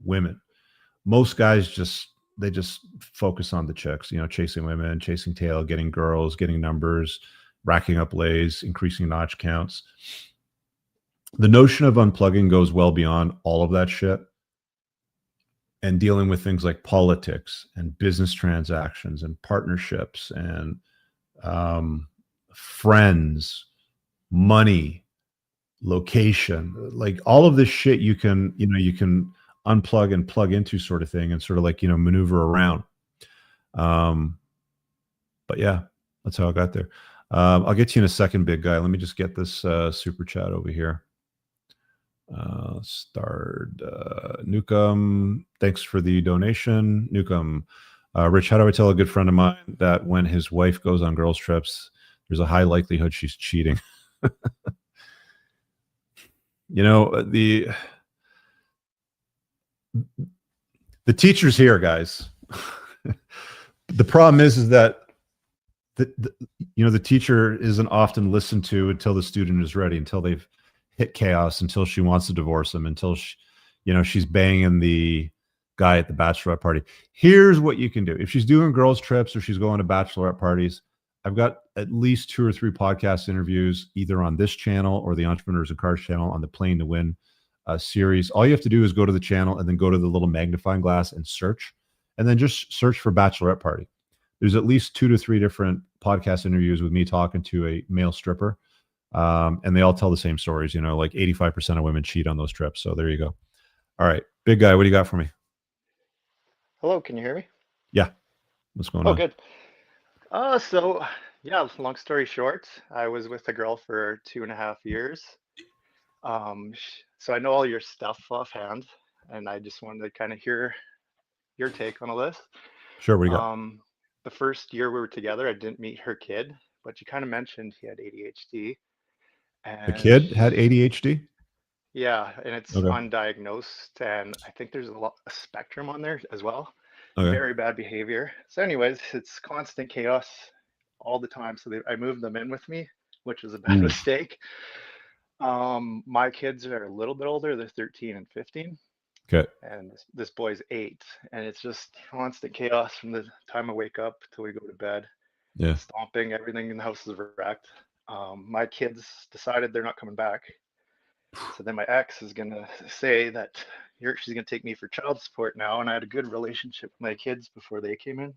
Speaker 1: women. Most guys just focus on the chicks, you know, chasing women, chasing tail, getting girls, getting numbers, racking up lays, increasing notch counts. The notion of unplugging goes well beyond all of that shit and dealing with things like politics and business transactions and partnerships and friends, money, location, like all of this shit you can unplug and plug into, sort of thing, and sort of like, you know, maneuver around. But yeah, that's how I got there. I'll get to you in a second, big guy. Let me just get this super chat over here. Newcomb, thanks for the donation. Newcomb, Rich, how do I tell a good friend of mine that when his wife goes on girls trips, there's a high likelihood she's cheating? You know, the teacher's here, guys. The problem is that the teacher isn't often listened to until the student is ready, until they've hit chaos, until she wants to divorce him, until she, you know, she's banging the guy at the bachelorette party. Here's what you can do. If she's doing girls trips or she's going to bachelorette parties, I've got at least 2 or 3 podcast interviews either on this channel or the Entrepreneurs and Cars channel on the Playing to Win series. All you have to do is go to the channel and then go to the little magnifying glass and search, and then just search for bachelorette party. There's at least 2 to 3 different podcast interviews with me talking to a male stripper. And they all tell the same stories, you know, like 85% of women cheat on those trips. So there you go. All right, big guy, what do you got for me?
Speaker 7: Hello, can you hear me?
Speaker 1: Yeah. What's going on?
Speaker 7: Oh, good. So yeah, long story short, I was with a girl for 2.5 years. So I know all your stuff offhand, and I just wanted to kind of hear your take on all this.
Speaker 1: Sure, what do you got?
Speaker 7: The first year we were together, I didn't meet her kid, but you kind of mentioned he had ADHD.
Speaker 1: The kid had ADHD?
Speaker 7: Yeah, and it's
Speaker 1: Okay.
Speaker 7: undiagnosed, and I think there's a spectrum on there as well.
Speaker 1: Okay.
Speaker 7: Very bad behavior. So anyways, it's constant chaos all the time. So I moved them in with me, which was a bad mistake. My kids are a little bit older. They're 13 and 15.
Speaker 1: Okay.
Speaker 7: And this boy's 8. And it's just constant chaos from the time I wake up till we go to bed.
Speaker 1: Yeah.
Speaker 7: Stomping, everything in the house is wrecked. My kids decided they're not coming back. So then my ex is going to say that she's going to take me for child support now. And I had a good relationship with my kids before they came in.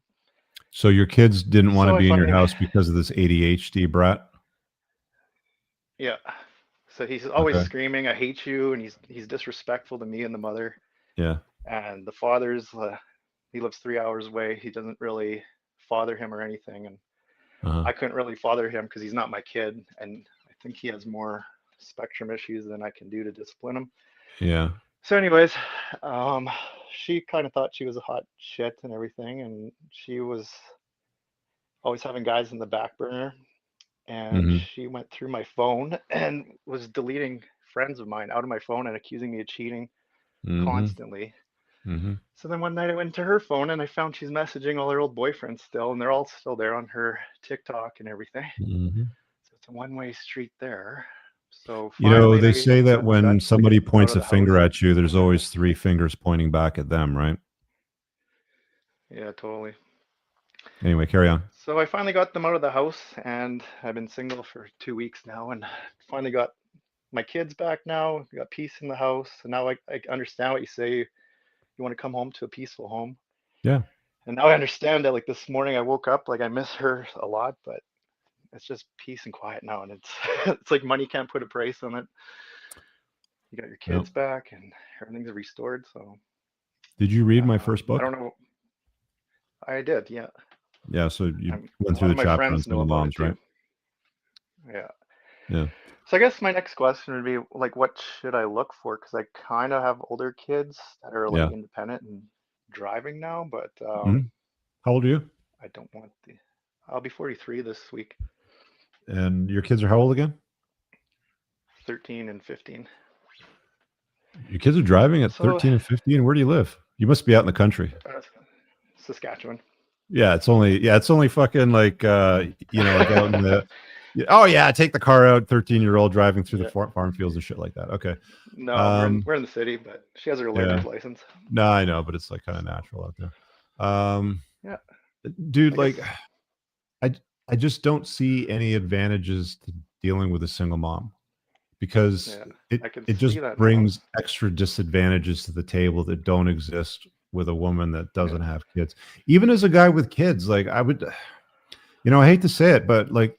Speaker 1: So your kids didn't want to
Speaker 7: So
Speaker 1: be in your
Speaker 7: finally-
Speaker 1: house because of this ADHD brat?
Speaker 7: Yeah. So he's always
Speaker 1: Okay.
Speaker 7: screaming, "I hate you," and he's disrespectful to me and the mother.
Speaker 1: Yeah.
Speaker 7: And the father's he lives 3 hours away. He doesn't really father him or anything, and I couldn't really father him because he's not my kid, and I think he has more spectrum issues than I can do to discipline him.
Speaker 1: Yeah.
Speaker 7: So anyways, she kind of thought she was a hot shit and everything, and she was always having guys in the back burner. And she went through my phone and was deleting friends of mine out of my phone and accusing me of cheating constantly. So then one night I went to her phone and I found she's messaging all her old boyfriends still, and they're all still there on her TikTok and everything. So it's a one-way street there. So
Speaker 1: You know,
Speaker 7: finally
Speaker 1: they say that
Speaker 7: got
Speaker 1: when
Speaker 7: Dutch to
Speaker 1: somebody
Speaker 7: get out
Speaker 1: points
Speaker 7: of
Speaker 1: a
Speaker 7: the
Speaker 1: finger
Speaker 7: house.
Speaker 1: at you, there's always 3 fingers pointing back at them, right?
Speaker 7: Yeah, totally.
Speaker 1: Anyway, carry on.
Speaker 7: So I finally got them out of the house, and I've been single for 2 weeks now, and finally got my kids back now. We got peace in the house, and now I understand what you say. You want to come home to a peaceful home.
Speaker 1: Yeah.
Speaker 7: And now I understand that. Like this morning, I woke up, like I miss her a lot, but it's just peace and quiet now, and it's it's like money can't put a price on it. You got your kids back, and everything's restored. So.
Speaker 1: Did you read my first book?
Speaker 7: I don't know. I did, yeah.
Speaker 1: Yeah, so you
Speaker 7: A
Speaker 1: went
Speaker 7: lot
Speaker 1: through
Speaker 7: of
Speaker 1: the
Speaker 7: my
Speaker 1: chapter on
Speaker 7: friends know
Speaker 1: single
Speaker 7: about
Speaker 1: moms,
Speaker 7: it too.
Speaker 1: right?
Speaker 7: Yeah.
Speaker 1: Yeah.
Speaker 7: So I guess my next question would be like, what should I look for? Because I kind of have older kids that are like
Speaker 1: Yeah.
Speaker 7: independent and driving now, but
Speaker 1: Mhm. How old are you?
Speaker 7: I don't want the. I'll be 43 this week.
Speaker 1: And your kids are how old again?
Speaker 7: 13 and 15.
Speaker 1: Your kids are driving at
Speaker 7: So
Speaker 1: 13 and 15. Where do you live? You must be out in the country.
Speaker 7: Saskatchewan.
Speaker 1: Yeah, it's only fucking like like out in the oh yeah, take the car out, 13-year-old driving through the
Speaker 7: Yeah.
Speaker 1: farm fields and shit like that. Okay.
Speaker 7: No, we're in the city, but she has her learner's license.
Speaker 1: No, I know, but it's like kind of natural out there.
Speaker 7: Yeah.
Speaker 1: Dude,
Speaker 7: I
Speaker 1: like
Speaker 7: guess-
Speaker 1: I just don't see any advantages to dealing with a single mom because
Speaker 7: I can
Speaker 1: it just
Speaker 7: see that now.
Speaker 1: brings extra disadvantages to the table that don't exist with a woman that doesn't have kids. Even as a guy with kids, like I would, I hate to say it, but like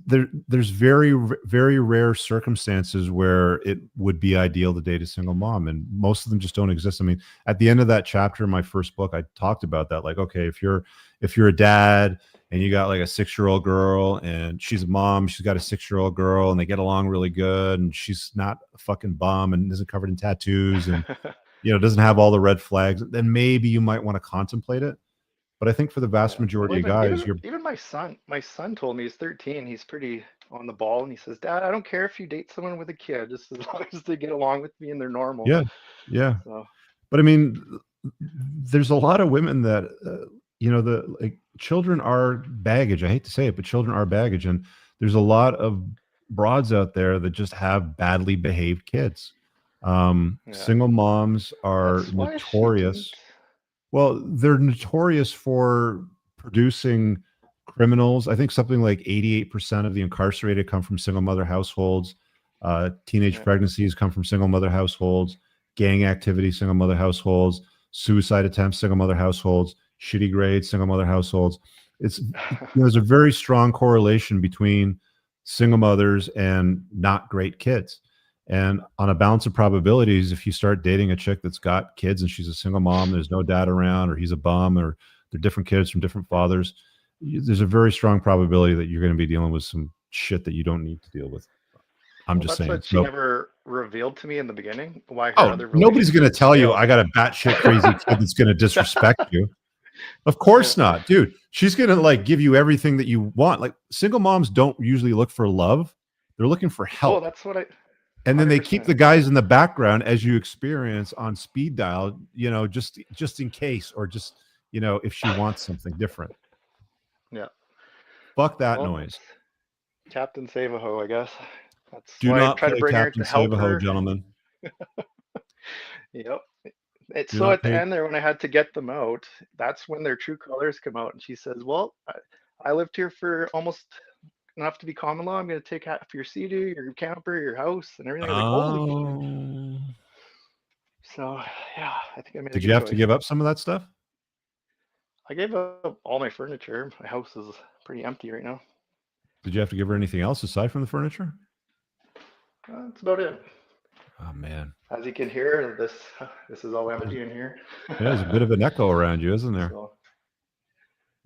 Speaker 1: there's very rare circumstances where it would be ideal to date a single mom, and most of them just don't exist. I mean, at the end of that chapter in my first book, I talked about that. Like, okay, if you're a dad and you got like a 6-year-old girl and she's a mom, she's got a 6-year-old girl and they get along really good and she's not a fucking bum and isn't covered in tattoos and doesn't have all the red flags, then maybe you might want to contemplate it. But I think for the vast majority of guys,
Speaker 7: even my son told me he's 13. He's pretty on the ball, and he says, "Dad, I don't care if you date someone with a kid, just as long as they get along with me and they're normal."
Speaker 1: Yeah.
Speaker 7: So,
Speaker 1: but I mean, there's a lot of women that children are baggage. I hate to say it, but children are baggage, and there's a lot of broads out there that just have badly behaved kids. Single moms are notorious. Well, they're notorious for producing criminals. I think something like 88% of the incarcerated come from single mother households. Teenage pregnancies come from single mother households. Gang activity, single mother households. Suicide attempts, single mother households. Shitty grades, single mother households. There's a very strong correlation between single mothers and not great kids. And on a balance of probabilities, if you start dating a chick that's got kids and she's a single mom, there's no dad around, or he's a bum, or they're different kids from different fathers, there's a very strong probability that you're going to be dealing with some shit that you don't need to deal with. I'm just saying.
Speaker 7: That's what she never revealed to me in the beginning. Why her other
Speaker 1: nobody's going to tell you I got a batshit crazy kid that's going to disrespect you. Of course not, dude. She's going to like give you everything that you want. Like single moms don't usually look for love; they're looking for help.
Speaker 7: Oh, that's what I.
Speaker 1: And then they keep the guys in the background as you experience on speed dial, just in case, or just, if she wants something different.
Speaker 7: Yeah.
Speaker 1: Fuck that noise.
Speaker 7: Captain Save-A-Ho, I guess. That's
Speaker 1: Do
Speaker 7: why
Speaker 1: not
Speaker 7: I try
Speaker 1: play
Speaker 7: to bring
Speaker 1: Captain
Speaker 7: her to help
Speaker 1: Save-A-Ho,
Speaker 7: her.
Speaker 1: gentlemen.
Speaker 7: Yep. So at the end there, when I had to get them out, that's when their true colors come out. And she says, well, I lived here for almost enough to be common law. I'm going to take half your sea-doo, your camper, your house, and everything. I was like, holy shit. So, yeah, I think I made a good choice.
Speaker 1: Did you have to give up some of that stuff?
Speaker 7: I gave up all my furniture. My house is pretty empty right now.
Speaker 1: Did you have to give her anything else aside from the furniture?
Speaker 7: That's about it.
Speaker 1: Oh, man.
Speaker 7: As you can hear, this is all empty in here.
Speaker 1: There's a bit of an echo around you, isn't there?
Speaker 7: So,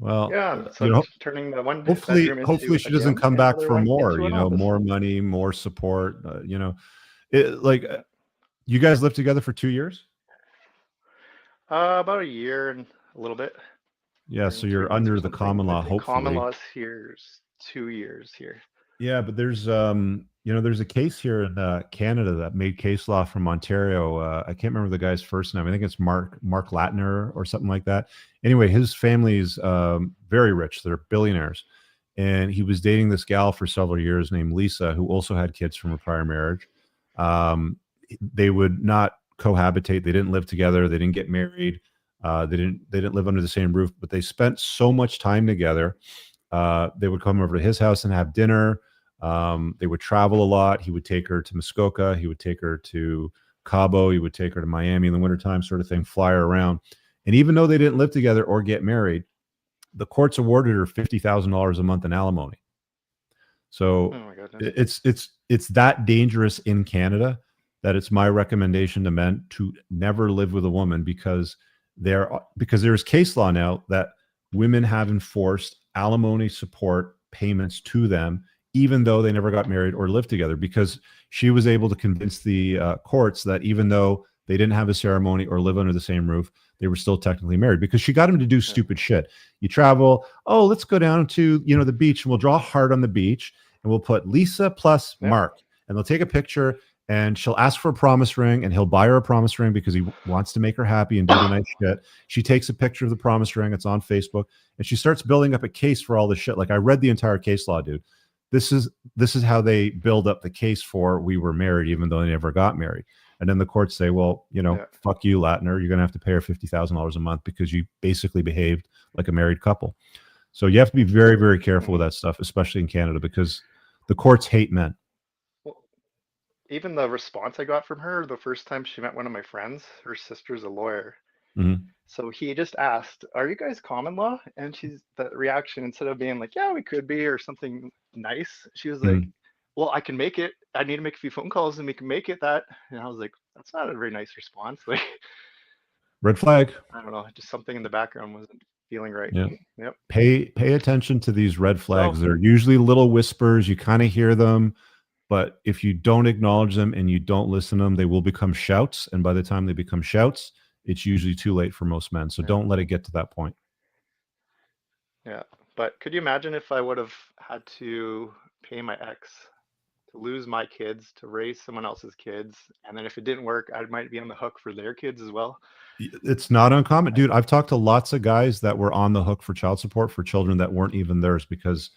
Speaker 1: well,
Speaker 7: yeah, so turning the one
Speaker 1: hopefully she doesn't come back for more, more money, more support, you guys lived together for 2 years?
Speaker 7: About a year and a little bit.
Speaker 1: Yeah, so you're under the common law, hopefully.
Speaker 7: Common law here is 2 years here.
Speaker 1: Yeah, but there's there's a case here in Canada that made case law from Ontario. I can't remember the guy's first name. I think it's Mark Latner or something like that. Anyway, his family's very rich. They're billionaires. And he was dating this gal for several years named Lisa, who also had kids from a prior marriage. They would not cohabitate. They didn't live together. They didn't get married. They didn't live under the same roof, but they spent so much time together. They would come over to his house and have dinner. They would travel a lot. He would take her to Muskoka. He would take her to Cabo. He would take her to Miami in the wintertime, sort of thing, fly her around. And even though they didn't live together or get married, the courts awarded her $50,000 a month in alimony. So it's that dangerous in Canada that it's my recommendation to men to never live with a woman, because there's case law now that women have enforced alimony support payments to them, even though they never got married or lived together, because she was able to convince the courts that even though they didn't have a ceremony or live under the same roof, they were still technically married, because she got him to do stupid shit. You travel, oh, let's go down to, you know, the beach, and we'll draw a heart on the beach, and we'll put Lisa plus Mark, and they'll take a picture, and she'll ask for a promise ring, and he'll buy her a promise ring because he wants to make her happy and do the nice shit. She takes a picture of the promise ring. It's on Facebook, and she starts building up a case for all this shit. Like, I read the entire case law, dude. This is how they build up the case for we were married, even though they never got married. And then the courts say, well, you know, fuck you, Latner. You're going to have to pay her $50,000 a month because you basically behaved like a married couple. So you have to be very, very careful with that stuff, especially in Canada, because the courts hate men.
Speaker 7: Well, even the response I got from her the first time she met one of my friends, her sister's a lawyer.
Speaker 1: Mm-hmm.
Speaker 7: So he just asked, are you guys common law? And the reaction, instead of being like, yeah, we could be, or something nice, she was like, well, I can make it. I need to make a few phone calls and we can make it that. And I was like, that's not a very nice response. Like,
Speaker 1: red flag.
Speaker 7: I don't know, just something in the background wasn't feeling right.
Speaker 1: Yeah.
Speaker 7: Yep.
Speaker 1: Pay attention to these red flags.
Speaker 7: So,
Speaker 1: They're usually little whispers. You kind of hear them, but if you don't acknowledge them and you don't listen to them, they will become shouts. And by the time they become shouts, it's usually too late for most men. So don't let it get to that point.
Speaker 7: Yeah. But could you imagine if I would have had to pay my ex to lose my kids, to raise someone else's kids, and then if it didn't work, I might be on the hook for their kids as well?
Speaker 1: It's not uncommon, dude. I've talked to lots of guys that were on the hook for child support for children that weren't even theirs, because,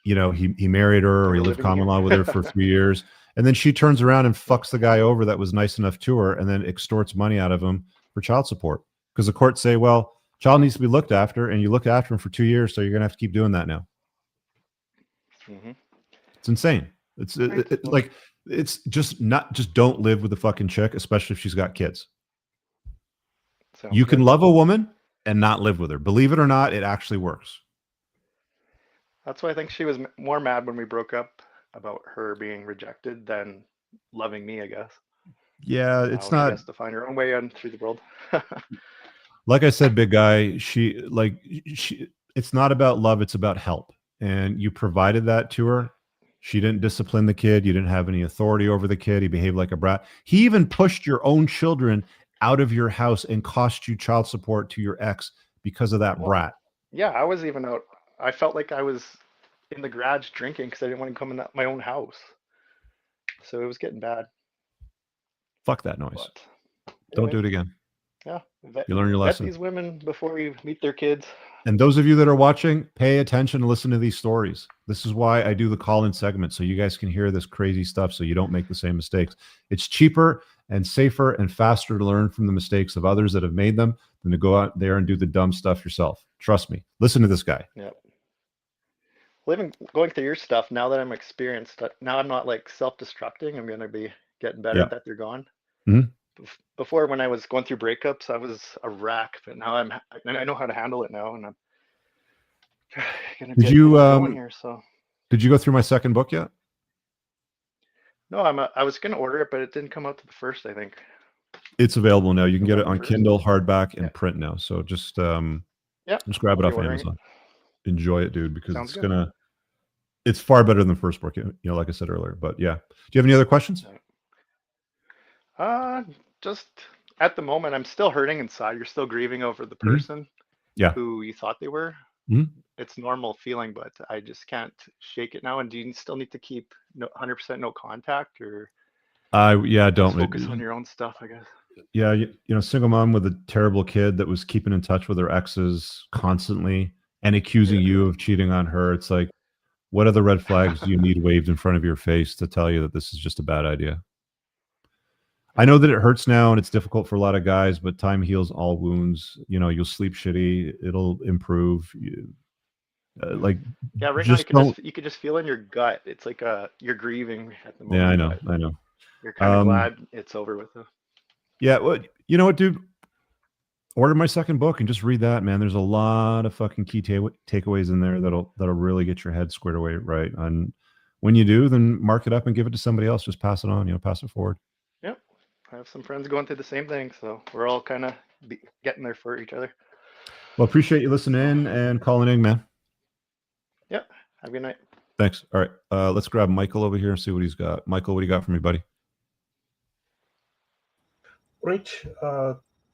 Speaker 1: you know, he married her or he lived common law with her for 3 years, and then she turns around and fucks the guy over that was nice enough to her, and then extorts money out of him for child support, because the courts say, well, child needs to be looked after, and you looked after him for 2 years, so you're gonna have to keep doing that now. It's insane. It's like, it's just don't live with the fucking chick, especially if she's got kids. You can love a woman and not live with her. Believe it or not, it actually works.
Speaker 7: That's why I think she was more mad when we broke up about her being rejected than loving me, I guess.
Speaker 1: Yeah, it's
Speaker 7: Now
Speaker 1: not.
Speaker 7: She has to find her own way on through the world.
Speaker 1: Like I said, big guy, it's not about love, it's about help. And you provided that to her. She didn't discipline the kid. You didn't have any authority over the kid. He behaved like a brat. He even pushed your own children out of your house and cost you child support to your ex because of that brat.
Speaker 7: Yeah, I was even out. I felt like I was in the garage drinking because I didn't want to come in my own house. So it was getting bad.
Speaker 1: Fuck that noise.
Speaker 7: But
Speaker 1: don't do it again.
Speaker 7: Yeah.
Speaker 1: You learn your lesson.
Speaker 7: Vet these women before you meet their kids.
Speaker 1: And those of you that are watching, pay attention and listen to these stories. This is why I do the call-in segment, so you guys can hear this crazy stuff so you don't make the same mistakes. It's cheaper and safer and faster to learn from the mistakes of others that have made them than to go out there and do the dumb stuff yourself. Trust me. Listen to this guy.
Speaker 7: Yeah. Going through your stuff, now that I'm experienced, now I'm not like self-destructing. I'm going to be getting better that they're gone. Before, when I was going through breakups, I was a wreck, but now I know how to handle it now, and I'm gonna get going here. So,
Speaker 1: did you go through my second book yet?
Speaker 7: No, I was gonna order it, but it didn't come out to the first, I think.
Speaker 1: It's available now. You can get it on Kindle, hardback, and print now. So just just grab it off Amazon. Enjoy it, dude, because it's far better than the first book. You know, like I said earlier. But yeah, do you have any other questions?
Speaker 7: Just at the moment, I'm still hurting inside. You're still grieving over the person who you thought they were. It's normal feeling, but I just can't shake it now. And do you still need to keep 100% no contact, or
Speaker 1: don't
Speaker 7: focus on your own stuff, I guess?
Speaker 1: Yeah, you know, single mom with a terrible kid that was keeping in touch with her exes constantly and accusing you of cheating on her. It's like, what other red flags do you need waved in front of your face to tell you that this is just a bad idea? I know that it hurts now and it's difficult for a lot of guys, but time heals all wounds. You know, you'll sleep shitty. It'll improve. Right
Speaker 7: now you could just feel in your gut. It's like you're grieving at the moment.
Speaker 1: Yeah, I know.
Speaker 7: You're kind of glad it's over with.
Speaker 1: Yeah, well, you know what, dude? Order my second book and just read that, man. There's a lot of fucking key takeaways in there that'll really get your head squared away right. And when you do, then mark it up and give it to somebody else. Just pass it on. You know, pass it forward.
Speaker 7: Yep. I have some friends going through the same thing, so we're all kind of getting there for each other.
Speaker 1: Well, appreciate you listening in and calling in, man.
Speaker 7: Yep. Have a good night.
Speaker 1: Thanks. All right. Let's grab Michael over here and see what he's got. Michael, what do you got for me, buddy?
Speaker 8: Rich,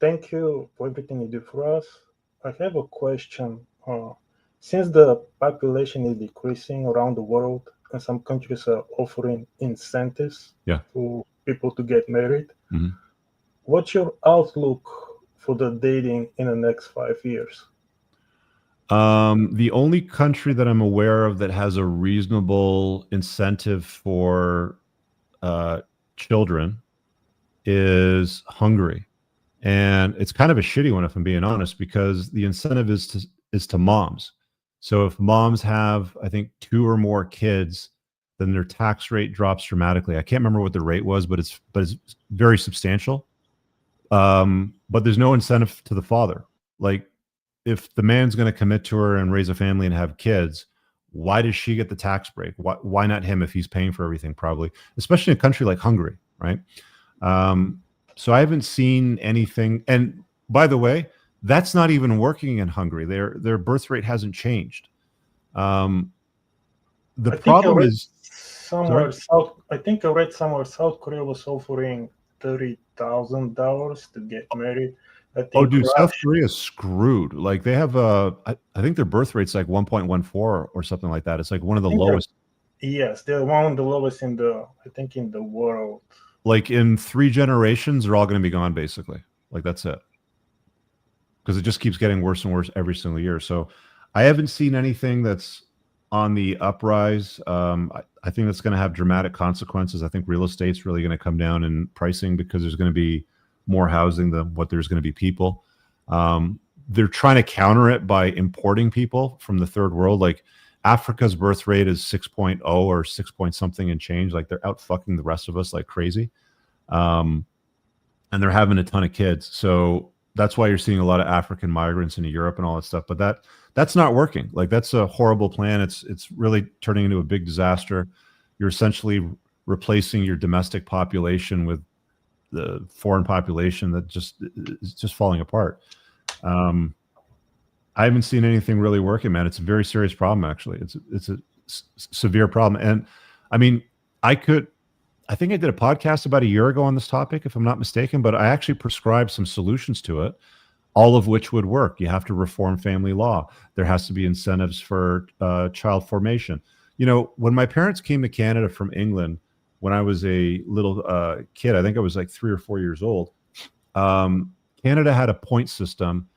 Speaker 8: thank you for everything you do for us. I have a question. Since the population is decreasing around the world and some countries are offering incentives to people to get married, what's your outlook for the dating in the next 5 years?
Speaker 1: The only country that I'm aware of that has a reasonable incentive for children is Hungary. And it's kind of a shitty one, if I'm being honest, because the incentive is to moms. So if moms have, I think, 2 or more kids, then their tax rate drops dramatically. I can't remember what the rate was, but it's very substantial. But there's no incentive to the father. Like, if the man's going to commit to her and raise a family and have kids, why does she get the tax break? Why not him if he's paying for everything? Probably, especially in a country like Hungary, right? So I haven't seen anything. And by the way, that's not even working in Hungary. Their birth rate hasn't changed. The problem is
Speaker 8: somewhere I think I read somewhere South Korea was offering $30,000 to get married.
Speaker 1: Oh, dude, South Korea is screwed. Like, they have I think their birth rate's like 1.14 or something like that. It's like one of the lowest.
Speaker 8: Yes, they're one of the lowest in the world.
Speaker 1: Like, in 3 generations, they're all going to be gone, basically. Like, that's it. Because it just keeps getting worse and worse every single year. So I haven't seen anything that's on the uprise. I think that's going to have dramatic consequences. I think real estate's really going to come down in pricing because there's going to be more housing than what there's going to be people. They're trying to counter it by importing people from the third world. Like, Africa's birth rate is 6.0 or 6 point something and change. Like, they're out fucking the rest of us like crazy. And they're having a ton of kids. So that's why you're seeing a lot of African migrants into Europe and all that stuff. But that's not working. Like, that's a horrible plan. It's really turning into a big disaster. You're essentially replacing your domestic population with the foreign population that is just falling apart. I haven't seen anything really working, man. It's a very serious problem, actually. It's a severe problem. And I mean, I think I did a podcast about a year ago on this topic, if I'm not mistaken, but I actually prescribed some solutions to it, all of which would work. You have to reform family law. There has to be incentives for child formation. You know, when my parents came to Canada from England, when I was a little kid, I think I was like 3 or 4 years old, Canada had a point system,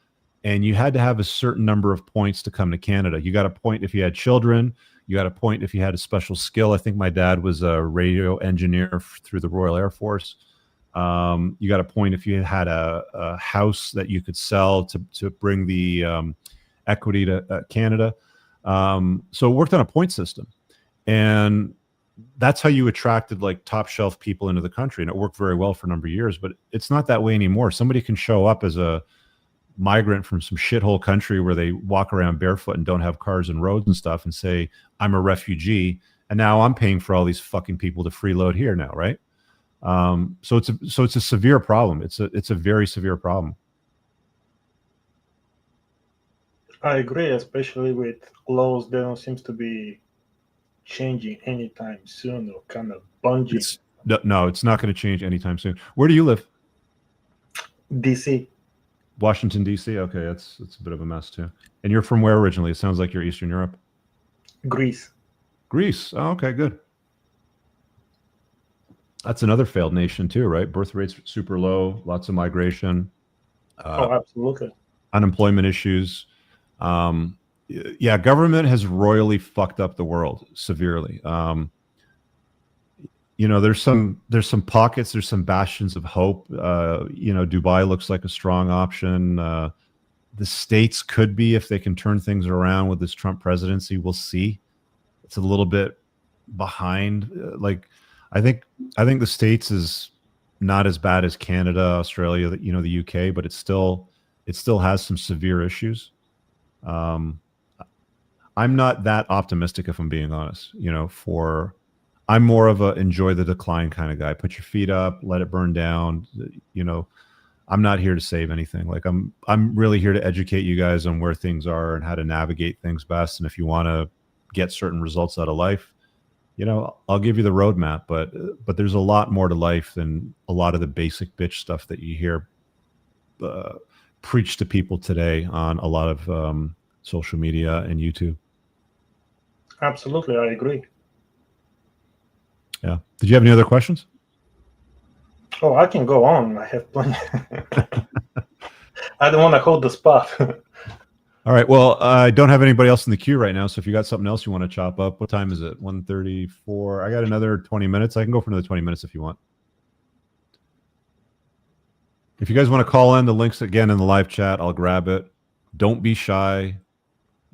Speaker 1: and you had to have a certain number of points to come to Canada. You got a point if you had children. You got a point if you had a special skill. I think my dad was a radio engineer through the Royal Air Force. You got a point if you had a house that you could sell to bring the equity to Canada. So it worked on a point system. And that's how you attracted like top shelf people into the country. And it worked very well for a number of years, but it's not that way anymore. Somebody can show up as a migrant from some shithole country where they walk around barefoot and don't have cars and roads and stuff and say, I'm a refugee. And now I'm paying for all these fucking people to freeload here now. Right. So it's a severe problem. It's a very severe problem.
Speaker 8: I agree, especially with laws that don't seem to be changing anytime soon, or kind of bungee.
Speaker 1: No, it's not going to change anytime soon. Where do you live?
Speaker 8: DC.
Speaker 1: Washington, D.C. Okay, it's a bit of a mess too. And you're from where originally? It sounds like you're Eastern Europe.
Speaker 8: Greece.
Speaker 1: Greece. Oh, okay, good. That's another failed nation too, right? Birth rates super low, lots of migration.
Speaker 8: Oh, absolutely.
Speaker 1: Unemployment issues. Yeah, government has royally fucked up the world severely. You know, there's some pockets, there's some bastions of hope. You know, Dubai looks like a strong option. The States could be, if they can turn things around with this Trump presidency. We'll see. It's a little bit behind. Like, I think the States is not as bad as Canada, Australia, you know, the UK, but it still has some severe issues. I'm not that optimistic, if I'm being honest. You know, I'm more of a enjoy the decline kind of guy. Put your feet up, let it burn down. You know, I'm not here to save anything. Like, I'm really here to educate you guys on where things are and how to navigate things best. And if you want to get certain results out of life, you know, I'll give you the roadmap, but there's a lot more to life than a lot of the basic bitch stuff that you hear preached to people today on a lot of social media and YouTube.
Speaker 8: Absolutely, I agree.
Speaker 1: Yeah. Did you have any other questions?
Speaker 8: Oh, I can go on. I have plenty. I don't want to hold the spot.
Speaker 1: All right. Well, I don't have anybody else in the queue right now. So if you got something else you want to chop up, what time is it? 1:34. I got another 20 minutes. I can go for another 20 minutes if you want. If you guys want to call in, the link's again in the live chat. I'll grab it. Don't be shy.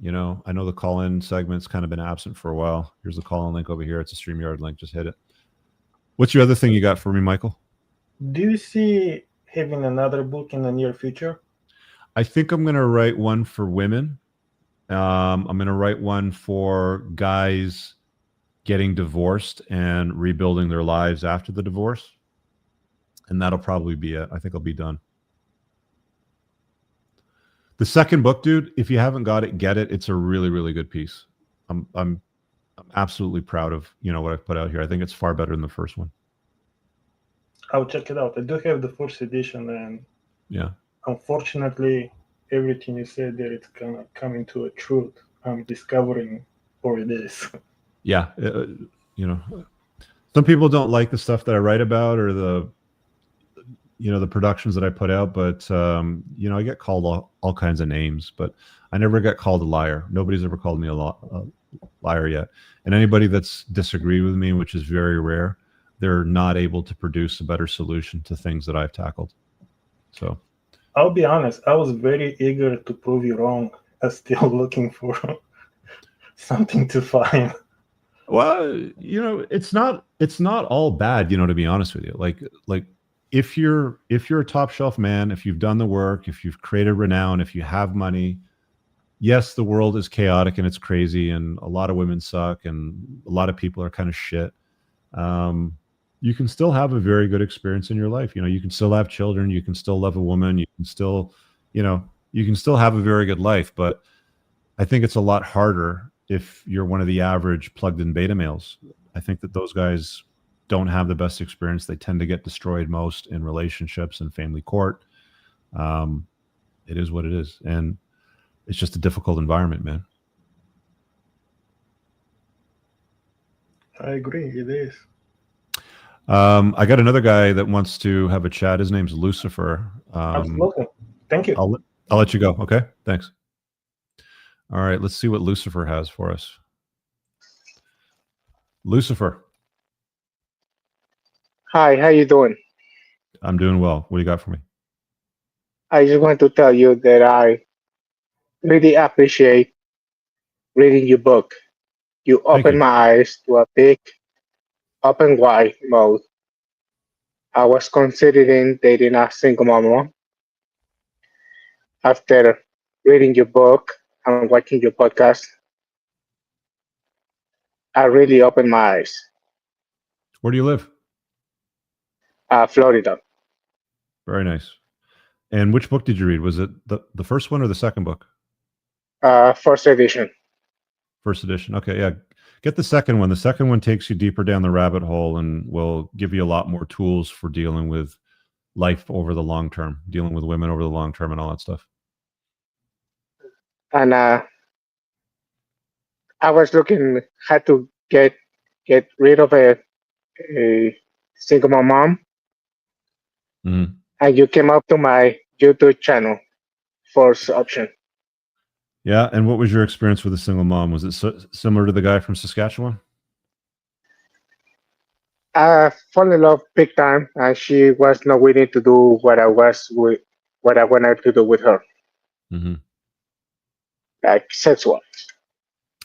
Speaker 1: You know, I know the call-in segment's kind of been absent for a while. Here's the call-in link over here. It's a StreamYard link. Just hit it. What's your other thing you got for me, Michael?
Speaker 8: Do you see having another book in the near future?
Speaker 1: I think I'm going to write one for women. I'm going to write one for guys getting divorced and rebuilding their lives after the divorce. And that'll probably be it. I think I'll be done. The second book, dude, if you haven't got it, get it. It's a really, really good piece. I'm absolutely proud of, you know, what I've put out here. I think it's far better than the first one.
Speaker 8: I'll check it out. I do have the first edition, and
Speaker 1: yeah,
Speaker 8: unfortunately, everything you said there, it's gonna come into a truth. I'm discovering what it is.
Speaker 1: Yeah, you know, some people don't like the stuff that I write about or the, you know, the productions that I put out, but you know, I get called all kinds of names, but I never get called a liar. Nobody's ever called me a liar yet. And anybody that's disagreed with me, which is very rare, they're not able to produce a better solution to things that I've tackled. So
Speaker 8: I'll be honest, I was very eager to prove you wrong. I'm still looking for something to find.
Speaker 1: Well, you know, it's not all bad, you know, to be honest with you. Like if you're a top shelf man, if you've done the work, if you've created renown, if you have money, yes, the world is chaotic and it's crazy and a lot of women suck and a lot of people are kind of shit. You can still have a very good experience in your life. You know, you can still have children, you can still love a woman, you can still, you know, you can still have a very good life. But I think it's a lot harder if you're one of the average plugged in beta males. I think that those guys don't have the best experience. They tend to get destroyed most in relationships and family court. It is what it is. And it's just a difficult environment, man.
Speaker 8: I agree, it is.
Speaker 1: I got another guy that wants to have a chat. His name's Lucifer.
Speaker 8: Absolutely. Thank you.
Speaker 1: I'll let you go. Okay. Thanks. All right. Let's see what Lucifer has for us. Lucifer.
Speaker 9: Hi, how you doing?
Speaker 1: I'm doing well. What do you got for me?
Speaker 9: I just want to tell you that I really appreciate reading your book. You opened my eyes to a big, open wide mode. I was considering dating a single mama. After reading your book and watching your podcast, I really opened my eyes.
Speaker 1: Where do you live?
Speaker 9: Florida.
Speaker 1: Very nice. And which book did you read? Was it the first one or the second book?
Speaker 9: First edition.
Speaker 1: First edition. Okay, yeah. Get the second one. The second one takes you deeper down the rabbit hole and will give you a lot more tools for dealing with life over the long term, dealing with women over the long term and all that stuff.
Speaker 9: And I was looking how to get rid of a single mom.
Speaker 1: Mm-hmm.
Speaker 9: And you came up to my YouTube channel, first option.
Speaker 1: Yeah, and what was your experience with a single mom? Was it similar to the guy from Saskatchewan?
Speaker 9: I fell in love big time, and she was not willing to do what I wanted to do with her, like sexual.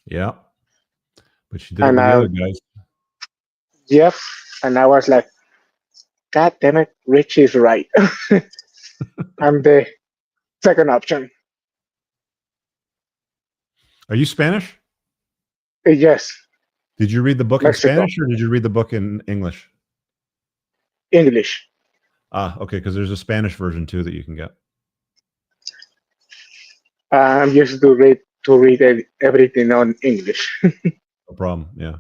Speaker 1: Yeah, but she did it with the other guys.
Speaker 9: Yep, and I was like, God damn it, Rich is right. I'm the second option.
Speaker 1: Are you Spanish?
Speaker 9: Yes.
Speaker 1: Did you read the book
Speaker 9: Mexico.
Speaker 1: in Spanish or did you read the book in English?
Speaker 9: English.
Speaker 1: Ah, okay, because there's a Spanish version too that you can get.
Speaker 9: I'm used to read to read everything on English.
Speaker 1: No problem. Yeah.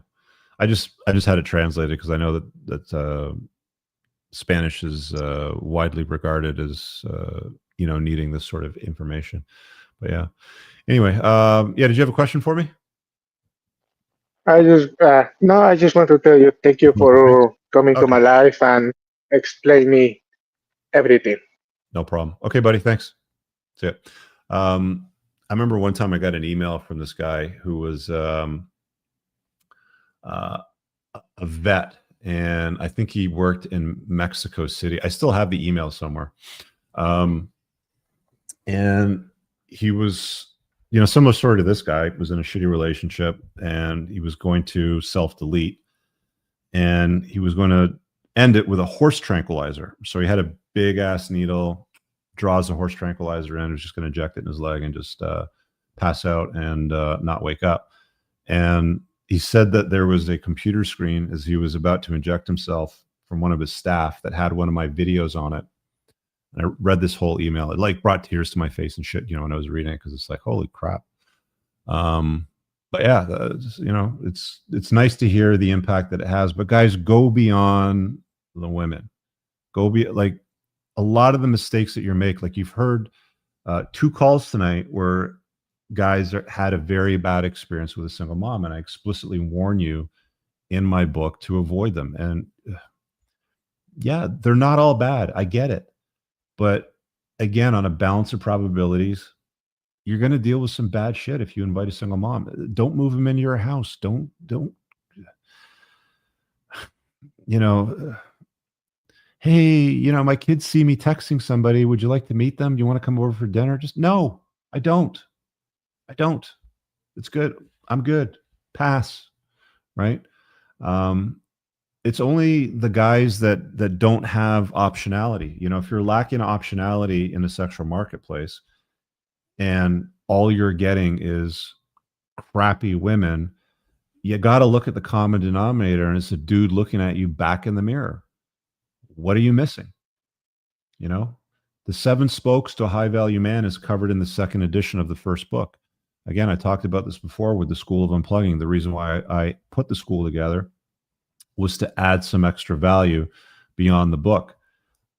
Speaker 1: I just had it translated because I know that Spanish is widely regarded as needing this sort of information. But yeah. Anyway, did you have a question for me?
Speaker 9: I just want to tell you thank you for coming to my life and explain me everything.
Speaker 1: No problem. Okay, buddy. Thanks. That's it. I remember one time I got an email from this guy who was a vet, and I think he worked in Mexico City. I still have the email somewhere. And he was, similar story to this guy, was in a shitty relationship, and he was going to self-delete, and he was going to end it with a horse tranquilizer. So he had a big ass needle, draws a horse tranquilizer in, was just going to inject it in his leg and just pass out and not wake up. And he said that there was a computer screen as he was about to inject himself from one of his staff that had one of my videos on it. And I read this whole email. It like brought tears to my face and shit, when I was reading it, because it's like, holy crap. But yeah, it's nice to hear the impact that it has. But guys, go beyond the women. Go be like a lot of the mistakes that you make. Like you've heard 2 calls tonight where guys had a very bad experience with a single mom, and I explicitly warn you in my book to avoid them. And yeah, they're not all bad. I get it. But again, on a balance of probabilities, you're going to deal with some bad shit if you invite a single mom. Don't move them into your house. Don't, hey, my kids see me texting somebody. Would you like to meet them? Do you want to come over for dinner? Just no, I don't. It's good. I'm good. Pass. Right. It's only the guys that don't have optionality. If you're lacking optionality in the sexual marketplace and all you're getting is crappy women, you got to look at the common denominator, and it's a dude looking at you back in the mirror. What are you missing? The 7 spokes to a high value man is covered in the 2nd edition of the first book. Again, I talked about this before with the School of Unplugging. The reason why I put the school together was to add some extra value beyond the book.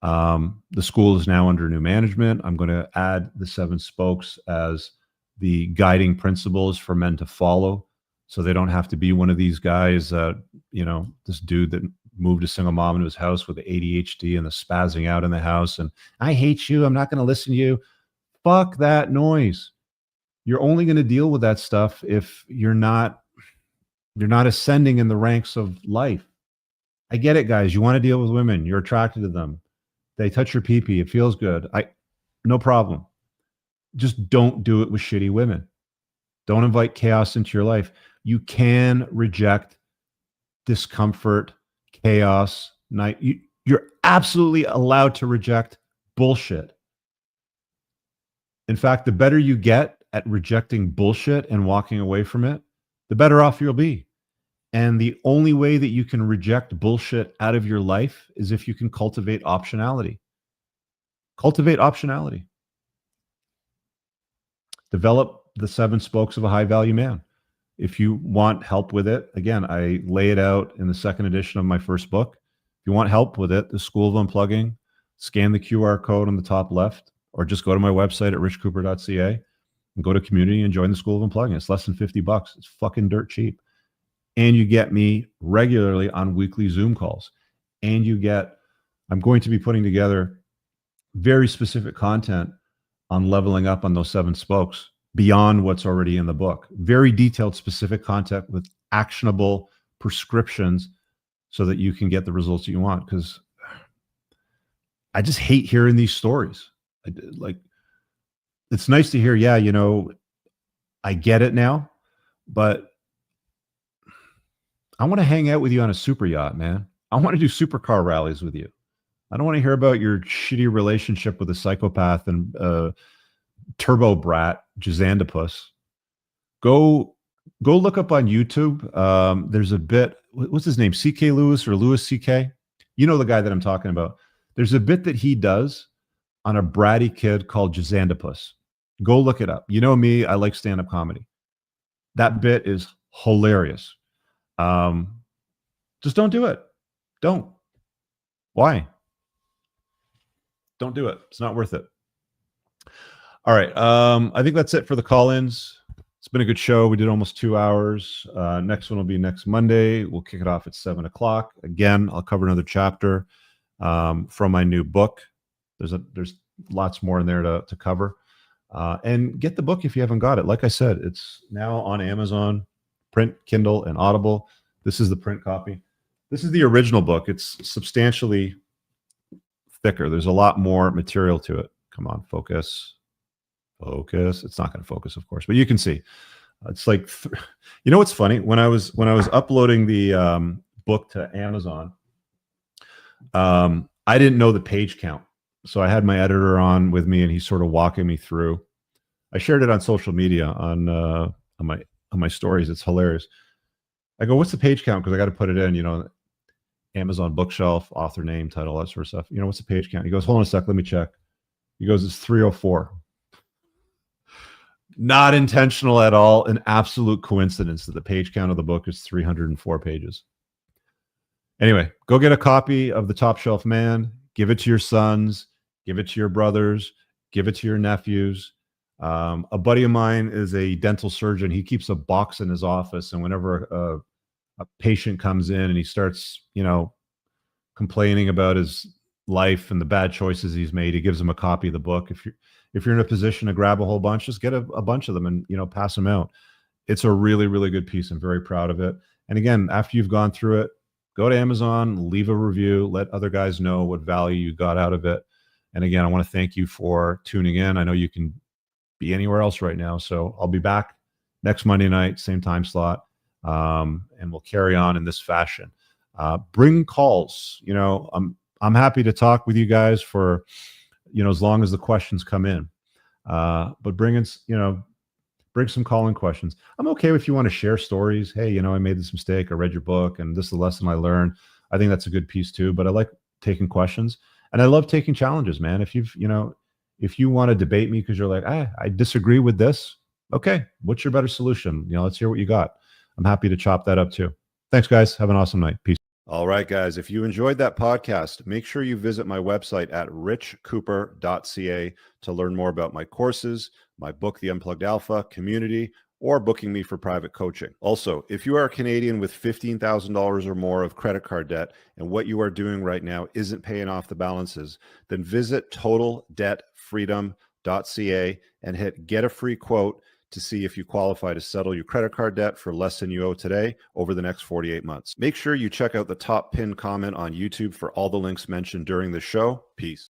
Speaker 1: The school is now under new management. I'm going to add the 7 spokes as the guiding principles for men to follow, so they don't have to be one of these guys, this dude that moved a single mom into his house with the ADHD and the spazzing out in the house. And I hate you. I'm not going to listen to you. Fuck that noise. You're only going to deal with that stuff if you're not ascending in the ranks of life. I get it, guys. You want to deal with women. You're attracted to them. They touch your pee-pee. It feels good. No problem. Just don't do it with shitty women. Don't invite chaos into your life. You can reject discomfort, chaos. You're absolutely allowed to reject bullshit. In fact, the better you get at rejecting bullshit and walking away from it, the better off you'll be. And the only way that you can reject bullshit out of your life is if you can cultivate optionality. Cultivate optionality. Develop the 7 spokes of a high value man. If you want help with it, again, I lay it out in the 2nd edition of my first book. If you want help with it, the School of Unplugging, scan the QR code on the top left, or just go to my website at richcooper.ca and go to community and join the School of Unplugging. It's less than $50. It's fucking dirt cheap. And you get me regularly on weekly Zoom calls. And I'm going to be putting together very specific content on leveling up on those 7 spokes beyond what's already in the book. Very detailed, specific content with actionable prescriptions so that you can get the results that you want. Because I just hate hearing these stories. It's nice to hear, I get it now, but I want to hang out with you on a super yacht, man. I want to do supercar rallies with you. I don't want to hear about your shitty relationship with a psychopath and turbo brat, Jazandopus. Go look up on YouTube. There's a bit, what's his name? CK Lewis or Lewis CK? You know the guy that I'm talking about. There's a bit that he does on a bratty kid called Jazandopus. Go look it up. You know me, I like stand-up comedy. That bit is hilarious. Just don't do it. Don't. Why? Don't do it. It's not worth it. All right. I think that's it for the call-ins. It's been a good show. We did almost 2 hours. Next one will be next Monday. We'll kick it off at 7 o'clock. Again, I'll cover another chapter from my new book. There's lots more in there to cover. And get the book if you haven't got it. Like I said, it's now on Amazon, print, Kindle, and Audible. This is the print copy. This is the original book. It's substantially thicker. There's a lot more material to it. Come on, focus. Focus. It's not going to focus, of course, but you can see. It's like, you know what's funny? When I was uploading the book to Amazon, I didn't know the page count. So I had my editor on with me, and he's sort of walking me through. I shared it on social media on my stories. It's hilarious. I go, what's the page count? Because I got to put it in, you know, Amazon bookshelf, author name, title, all that sort of stuff. You know, what's the page count? He goes, hold on a sec, let me check. He goes, it's 304. Not intentional at all. An absolute coincidence that the page count of the book is 304 pages. Anyway, go get a copy of The Top Shelf Man. Give it to your sons. Give it to your brothers. Give it to your nephews. A buddy of mine is a dental surgeon. He keeps a box in his office, and whenever a patient comes in and he starts, you know, complaining about his life and the bad choices he's made, he gives him a copy of the book. If you're in a position to grab a whole bunch, just get a bunch of them and, you know, pass them out. It's a really, really good piece. I'm very proud of it. And again, after you've gone through it, go to Amazon, leave a review, let other guys know what value you got out of it. And again, I want to thank you for tuning in. I know you can be anywhere else right now, so I'll be back next Monday night, same time slot, and we'll carry on in this fashion. Bring calls. You know, I'm happy to talk with you guys for, you know, as long as the questions come in. But bring some call-in questions. I'm okay if you want to share stories. Hey, you know, I made this mistake. I read your book, and this is the lesson I learned. I think that's a good piece too. But I like taking questions, and I love taking challenges, man. If you want to debate me because you're like, I disagree with this. Okay, what's your better solution? You know, let's hear what you got. I'm happy to chop that up too. Thanks, guys. Have an awesome night. Peace. All right, guys. If you enjoyed that podcast, make sure you visit my website at richcooper.ca to learn more about my courses, my book, The Unplugged Alpha, community, or booking me for private coaching. Also, if you are a Canadian with $15,000 or more of credit card debt and what you are doing right now isn't paying off the balances, then visit totaldebtfreedom.ca and hit get a free quote to see if you qualify to settle your credit card debt for less than you owe today over the next 48 months. Make sure you check out the top pinned comment on YouTube for all the links mentioned during the show. Peace.